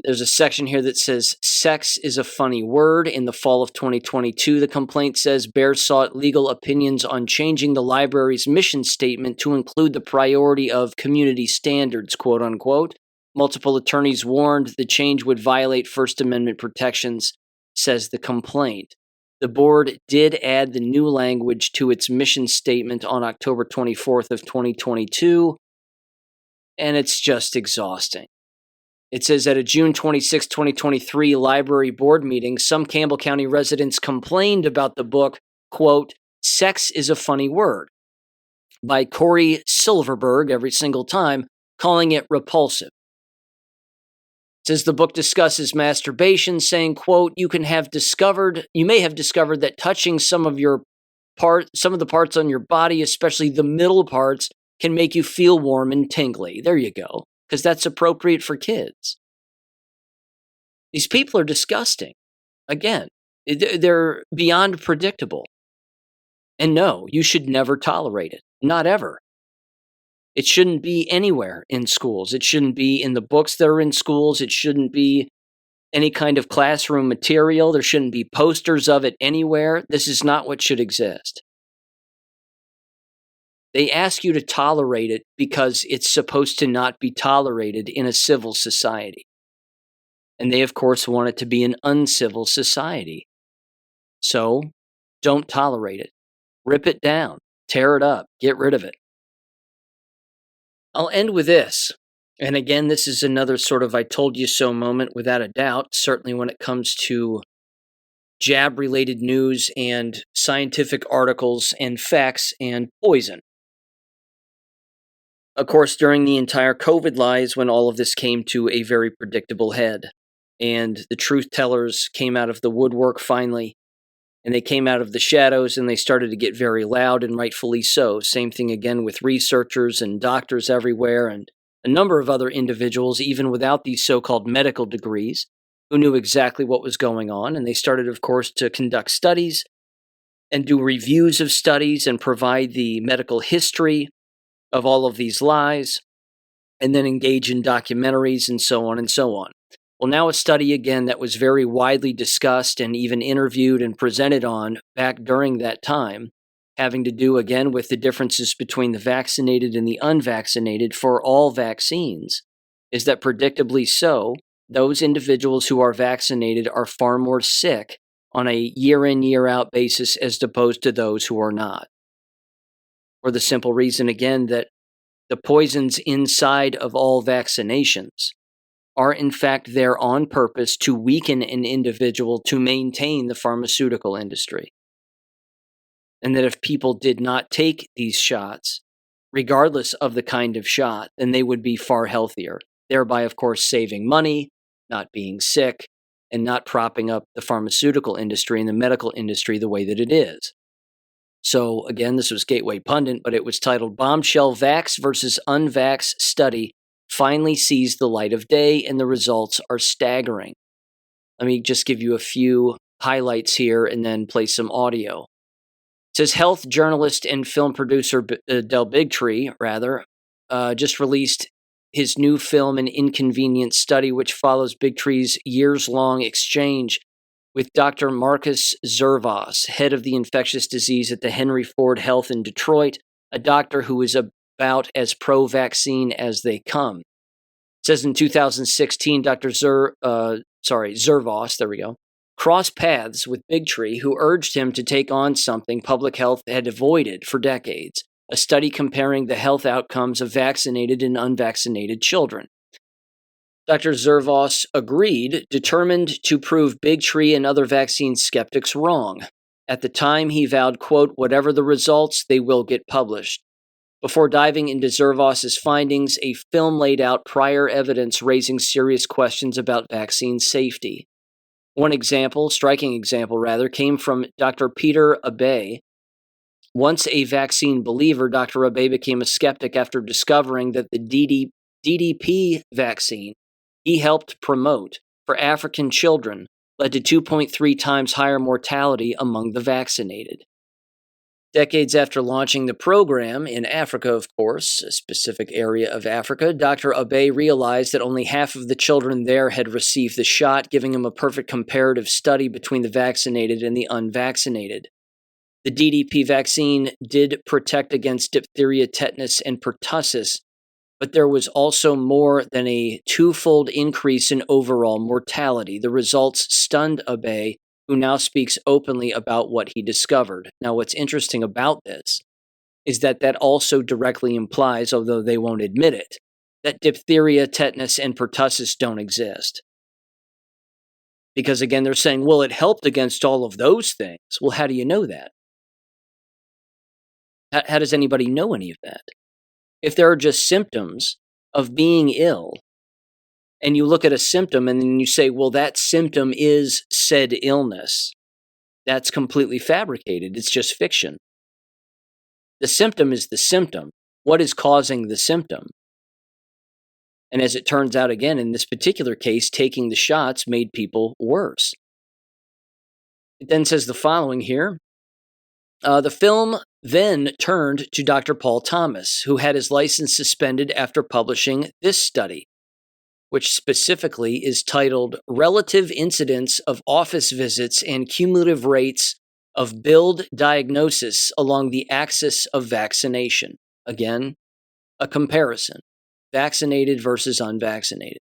There's a section here that says, sex is a funny word. In the fall of 2022, the complaint says Bear sought legal opinions on changing the library's mission statement to include the priority of community standards, quote unquote. Multiple attorneys warned the change would violate First Amendment protections, says the complaint. The board did add the new language to its mission statement on October 24th of 2022, and it's just exhausting. It says at a June 26, 2023 library board meeting, some Campbell County residents complained about the book, quote, sex is a funny word. by Corey Silverberg every single time, calling it repulsive. It says the book discusses masturbation, saying, quote, you may have discovered that touching some of the parts on your body, especially the middle parts, can make you feel warm and tingly. There you go, because that's appropriate for kids. These people are disgusting. Again, they're beyond predictable. And no, you should never tolerate it. Not ever. It shouldn't be anywhere in schools. It shouldn't be in the books that are in schools. It shouldn't be any kind of classroom material. There shouldn't be posters of it anywhere. This is not what should exist. They ask you to tolerate it because it's supposed to not be tolerated in a civil society. And they, of course, want it to be an uncivil society. So, don't tolerate it. Rip it down. Tear it up. Get rid of it. I'll end with this. And again, this is another sort of I told you so moment without a doubt, certainly when it comes to jab-related news and scientific articles and facts and poison. Of course, during the entire COVID lies when all of this came to a very predictable head. And the truth tellers came out of the woodwork finally. And they came out of the shadows and they started to get very loud, and rightfully so. Same thing again with researchers and doctors everywhere and a number of other individuals, even without these so-called medical degrees, who knew exactly what was going on. And they started, of course, to conduct studies and do reviews of studies and provide the medical history of all of these lies, and then engage in documentaries and so on and so on. Well, now a study again that was very widely discussed and even interviewed and presented on back during that time, having to do again with the differences between the vaccinated and the unvaccinated for all vaccines, is that predictably so, those individuals who are vaccinated are far more sick on a year-in, year-out basis as opposed to those who are not. For the simple reason, again, that the poisons inside of all vaccinations are in fact there on purpose to weaken an individual to maintain the pharmaceutical industry. And that if people did not take these shots, regardless of the kind of shot, then they would be far healthier, thereby, of course, saving money, not being sick, and not propping up the pharmaceutical industry and the medical industry the way that it is. So, again, this was Gateway Pundit, but it was titled Bombshell Vax versus Unvax Study Finally Sees the Light of Day, and the results are staggering. Let me just give you a few highlights here and then play some audio. It says health journalist and film producer Del Bigtree, just released his new film, An Inconvenient Study, which follows Bigtree's years-long exchange with Dr. Marcus Zervos, head of the infectious disease at the Henry Ford Health in Detroit, a doctor who is about as pro-vaccine as they come. It says in 2016, Dr. Zervos, crossed paths with Bigtree, who urged him to take on something public health had avoided for decades, a study comparing the health outcomes of vaccinated and unvaccinated children. Dr. Zervos agreed, determined to prove Bigtree and other vaccine skeptics wrong. At the time, he vowed, quote, whatever the results, they will get published. Before diving into Zervos' findings, a film laid out prior evidence raising serious questions about vaccine safety. One striking example, came from Dr. Peter Abbe. Once a vaccine believer, Dr. Abbe became a skeptic after discovering that the DDP vaccine he helped promote for African children led to 2.3 times higher mortality among the vaccinated. Decades after launching the program in Africa, of course, a specific area of Africa, Dr. Abbe realized that only half of the children there had received the shot, giving him a perfect comparative study between the vaccinated and the unvaccinated. The DDP vaccine did protect against diphtheria, tetanus, and pertussis, but there was also more than a twofold increase in overall mortality. The results stunned Abbe, who now speaks openly about what he discovered. Now, what's interesting about this is that also directly implies, although they won't admit it, that diphtheria, tetanus, and pertussis don't exist. Because, again, they're saying, well, it helped against all of those things. Well, how do you know that? How does anybody know any of that? If there are just symptoms of being ill, and you look at a symptom and then you say, well, that symptom is said illness, that's completely fabricated. It's just fiction. The symptom is the symptom. What is causing the symptom? And as it turns out, again, in this particular case, taking the shots made people worse. It then says the following here. The film then turned to Dr. Paul Thomas, who had his license suspended after publishing this study, which specifically is titled Relative Incidence of Office Visits and Cumulative Rates of Billed Diagnosis Along the Axis of Vaccination. Again, a comparison, vaccinated versus unvaccinated.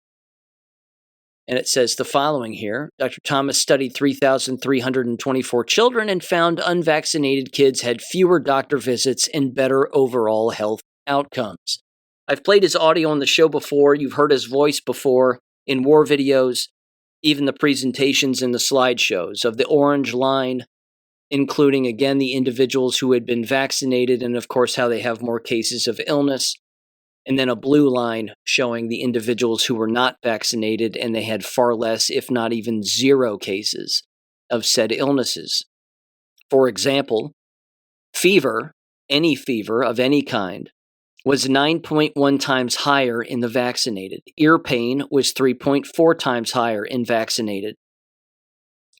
And it says the following here. Dr. Thomas studied 3,324 children and found unvaccinated kids had fewer doctor visits and better overall health outcomes. I've played his audio on the show before. You've heard his voice before in war videos, even the presentations and the slideshows of the orange line, including, again, the individuals who had been vaccinated and, of course, how they have more cases of illness. And then a blue line showing the individuals who were not vaccinated and they had far less, if not even zero cases of said illnesses. For example, fever, any fever of any kind, was 9.1 times higher in the vaccinated. Ear pain was 3.4 times higher in vaccinated.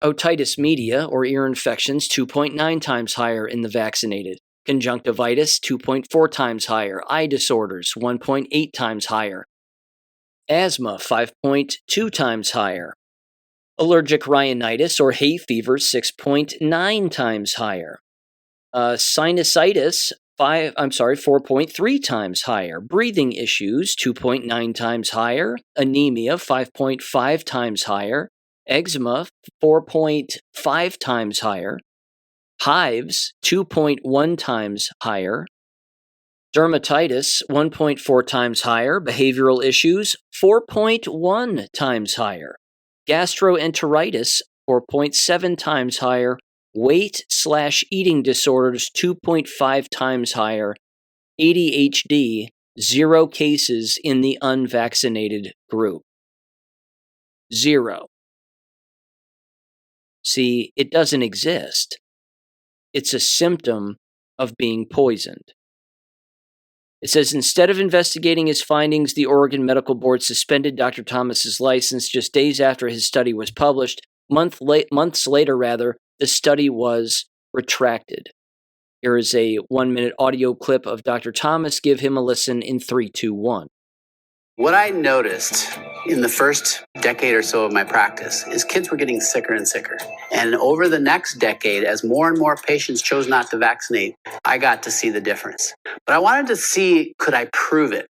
Otitis media, or ear infections, 2.9 times higher in the vaccinated. Conjunctivitis, 2.4 times higher. Eye disorders, 1.8 times higher. Asthma, 5.2 times higher. Allergic rhinitis or hay fever, 6.9 times higher. Sinusitis, 4.3 times higher. Breathing issues, 2.9 times higher. Anemia, 5.5 times higher. Eczema, 4.5 times higher. Hives, 2.1 times higher. Dermatitis, 1.4 times higher. Behavioral issues, 4.1 times higher. Gastroenteritis, 4.7 times higher. Weight/eating disorders, 2.5 times higher. ADHD, 0 cases in the unvaccinated group. 0. See, it doesn't exist. It's a symptom of being poisoned. It says, instead of investigating his findings, the Oregon Medical Board suspended Dr. Thomas's license just days after his study was published. Months later, the study was retracted. Here is a 1-minute audio clip of Dr. Thomas. Give him a listen in 3, 2, 1. What I noticed in the first decade or so of my practice is kids were getting sicker and sicker. And over the next decade, as more and more patients chose not to vaccinate, I got to see the difference. But I wanted to see, could I prove it?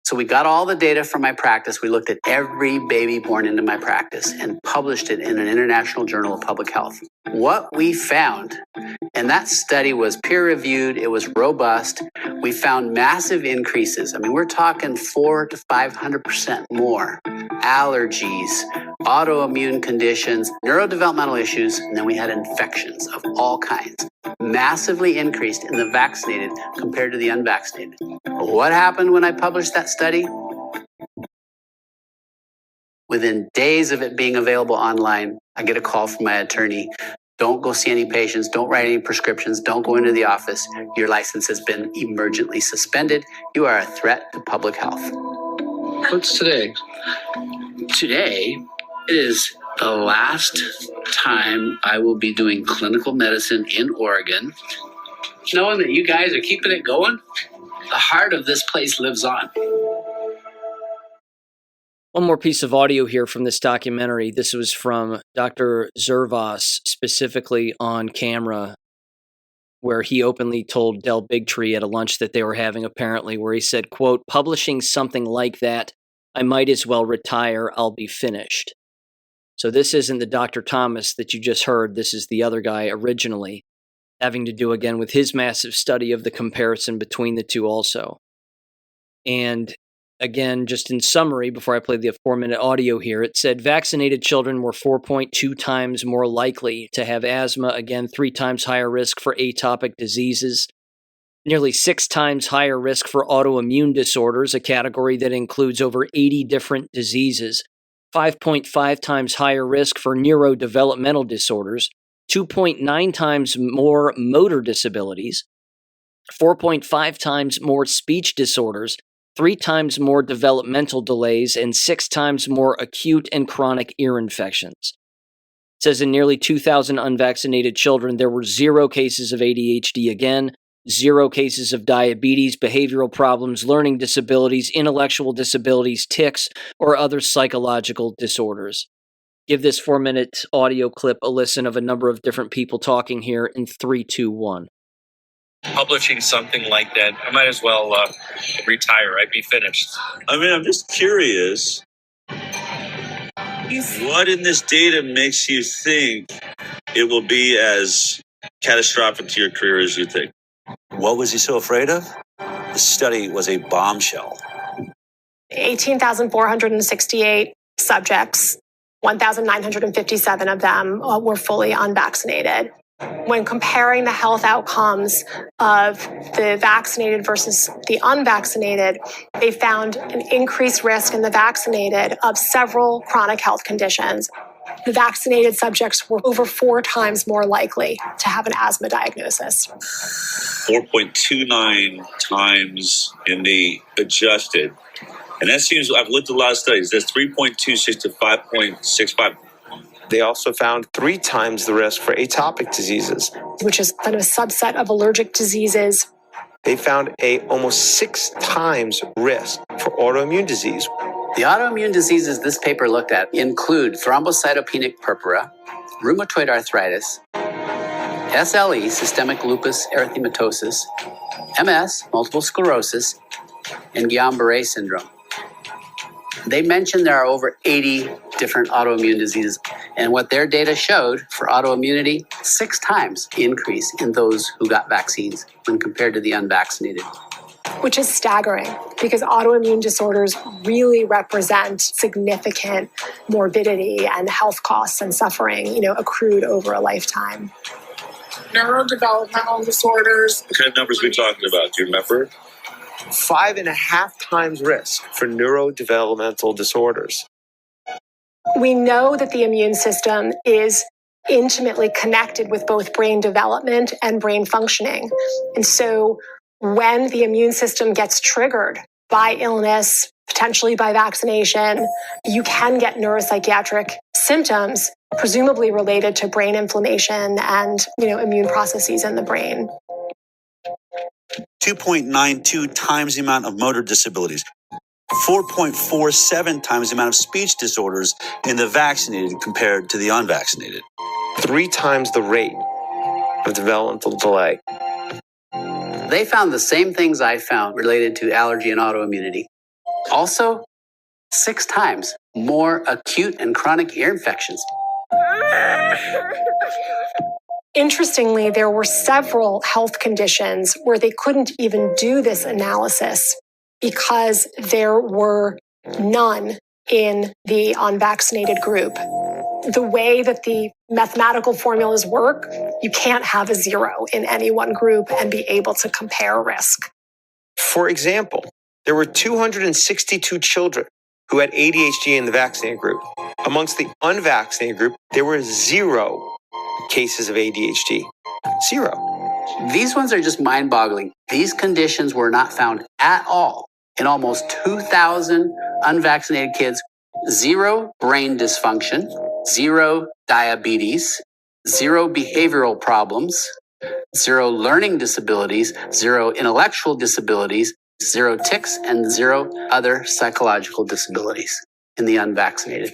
So we got all the data from my practice. We looked at every baby born into my practice and published it in an international journal of public health. What we found, and that study was peer-reviewed, it was robust, we found massive increases. I mean, we're talking 400 to 500% more. Allergies, autoimmune conditions, neurodevelopmental issues, and then we had infections of all kinds. Massively increased in the vaccinated compared to the unvaccinated. What happened when I published that study? Within days of it being available online, I get a call from my attorney. Don't go see any patients. Don't write any prescriptions. Don't go into the office. Your license has been emergently suspended. You are a threat to public health. What's today? Today is the last time I will be doing clinical medicine in Oregon. Knowing that you guys are keeping it going, the heart of this place lives on. One more piece of audio here from this documentary. This was from Dr. Zervas, specifically on camera, where he openly told Del Bigtree at a lunch that they were having, apparently, where he said, quote, publishing something like that, I might as well retire, I'll be finished. So this isn't the Dr. Thomas that you just heard. This is the other guy originally, having to do again with his massive study of the comparison between the two also. And again, just in summary, before I play the 4-minute audio here, it said vaccinated children were 4.2 times more likely to have asthma, again, 3 times higher risk for atopic diseases. Nearly 6 times higher risk for autoimmune disorders, a category that includes over 80 different diseases. 5.5 times higher risk for neurodevelopmental disorders. 2.9 times more motor disabilities. 4.5 times more speech disorders. 3 times more developmental delays, and 6 times more acute and chronic ear infections. It says in nearly 2,000 unvaccinated children, there were 0 cases of ADHD again, 0 cases of diabetes, behavioral problems, learning disabilities, intellectual disabilities, tics, or other psychological disorders. Give this 4-minute audio clip a listen of a number of different people talking here in 3, 2, 1. Publishing something like that, I might as well retire. I'd be finished. I mean, I'm just curious. What in this data makes you think it will be as catastrophic to your career as you think? What was he so afraid of? The study was a bombshell. 18,468 subjects, 1,957 of them were fully unvaccinated. When comparing the health outcomes of the vaccinated versus the unvaccinated, they found an increased risk in the vaccinated of several chronic health conditions. The vaccinated subjects were over 4 times more likely to have an asthma diagnosis. 4.29 times in the adjusted. And that seems, I've looked at a lot of studies, that's 3.26 to 5.65. They also found 3 times the risk for atopic diseases, which is kind of a subset of allergic diseases. They found almost 6 times risk for autoimmune disease. The autoimmune diseases this paper looked at include thrombocytopenic purpura, rheumatoid arthritis, SLE, systemic lupus erythematosus, MS, multiple sclerosis, and Guillain-Barré syndrome. They mentioned there are over 80 different autoimmune diseases, and what their data showed for autoimmunity, 6 times increase in those who got vaccines when compared to the unvaccinated. Which is staggering because autoimmune disorders really represent significant morbidity and health costs and suffering, accrued over a lifetime. Neurodevelopmental disorders. What kind of numbers are we talking about? Do you remember? 5.5 times risk for neurodevelopmental disorders. We know that the immune system is intimately connected with both brain development and brain functioning. And so when the immune system gets triggered by illness, potentially by vaccination, you can get neuropsychiatric symptoms, presumably related to brain inflammation and, immune processes in the brain. 2.92 times the amount of motor disabilities, 4.47 times the amount of speech disorders in the vaccinated compared to the unvaccinated. 3 times the rate of developmental delay. They found the same things I found related to allergy and autoimmunity. Also, 6 times more acute and chronic ear infections. Interestingly, there were several health conditions where they couldn't even do this analysis because there were none in the unvaccinated group. The way that the mathematical formulas work, you can't have a 0 in any one group and be able to compare risk. For example, there were 262 children who had ADHD in the vaccinated group. Amongst the unvaccinated group, there were 0 cases of ADHD. 0. These ones are just mind-boggling. These conditions were not found at all in almost 2,000 unvaccinated kids. 0 brain dysfunction, 0 diabetes, 0 behavioral problems, 0 learning disabilities, 0 intellectual disabilities, 0 tics, and 0 other psychological disabilities in the unvaccinated.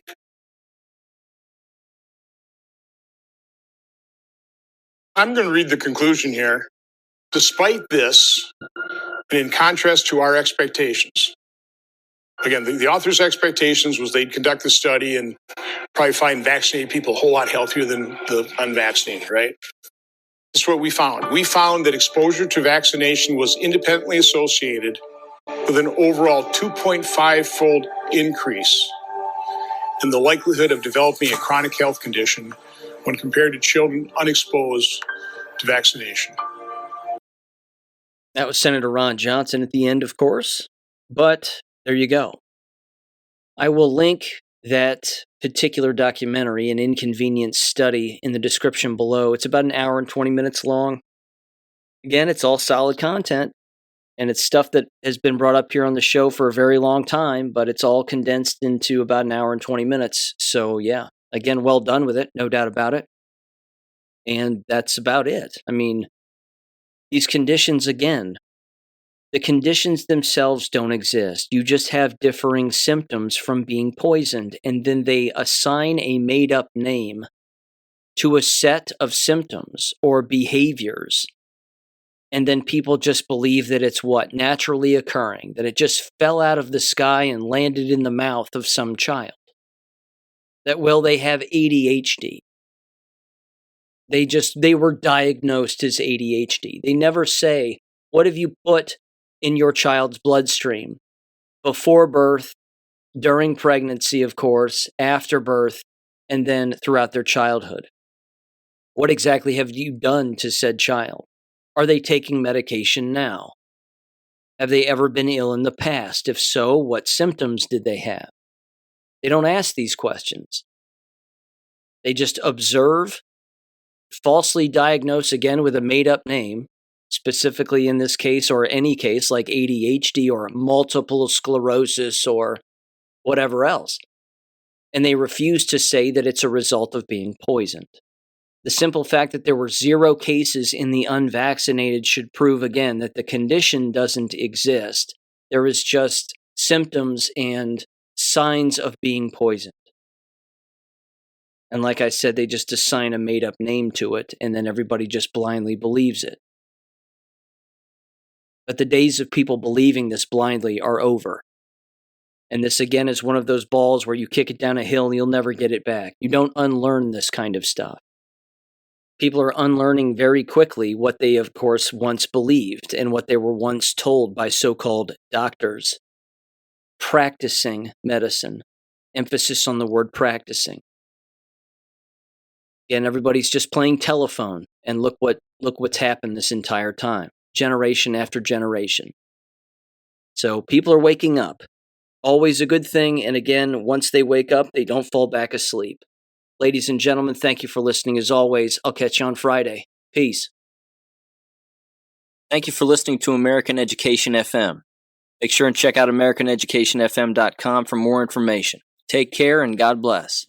I'm going to read the conclusion here. Despite this, and in contrast to our expectations, again, the author's expectations was they'd conduct the study and probably find vaccinated people a whole lot healthier than the unvaccinated, right? That's what we found. We found that exposure to vaccination was independently associated with an overall 2.5-fold increase in the likelihood of developing a chronic health condition when compared to children unexposed to vaccination. That was Senator Ron Johnson at the end, of course. But there you go. I will link that particular documentary, An Inconvenient Study, in the description below. It's about an hour and 20 minutes long. Again, it's all solid content, and it's stuff that has been brought up here on the show for a very long time, but it's all condensed into about an hour and 20 minutes. So, yeah, again, well done with it, no doubt about it. And that's about it. I mean, these conditions, again, the conditions themselves don't exist. You just have differing symptoms from being poisoned, and then they assign a made-up name to a set of symptoms or behaviors, and then people just believe that it's what? Naturally occurring, that it just fell out of the sky and landed in the mouth of some child. That, well, they have ADHD. They were diagnosed as ADHD. They never say, what have you put in your child's bloodstream before birth, during pregnancy, of course, after birth, and then throughout their childhood? What exactly have you done to said child? Are they taking medication now? Have they ever been ill in the past? If so, what symptoms did they have? They don't ask these questions. They just observe, falsely diagnose again with a made-up name, specifically in this case or any case like ADHD or multiple sclerosis or whatever else. And they refuse to say that it's a result of being poisoned. The simple fact that there were 0 cases in the unvaccinated should prove again that the condition doesn't exist. There is just symptoms and signs of being poisoned. And like I said, they just assign a made-up name to it, and then everybody just blindly believes it. But the days of people believing this blindly are over. And this, again, is one of those balls where you kick it down a hill and you'll never get it back. You don't unlearn this kind of stuff. People are unlearning very quickly what they, of course, once believed and what they were once told by so-called doctors. Practicing medicine. Emphasis on the word practicing. Again, everybody's just playing telephone, and look what's happened this entire time, generation after generation. So people are waking up. Always a good thing, and again, once they wake up, they don't fall back asleep. Ladies and gentlemen, thank you for listening as always. I'll catch you on Friday. Peace. Thank you for listening to American Education FM. Make sure and check out AmericanEducationFM.com for more information. Take care and God bless.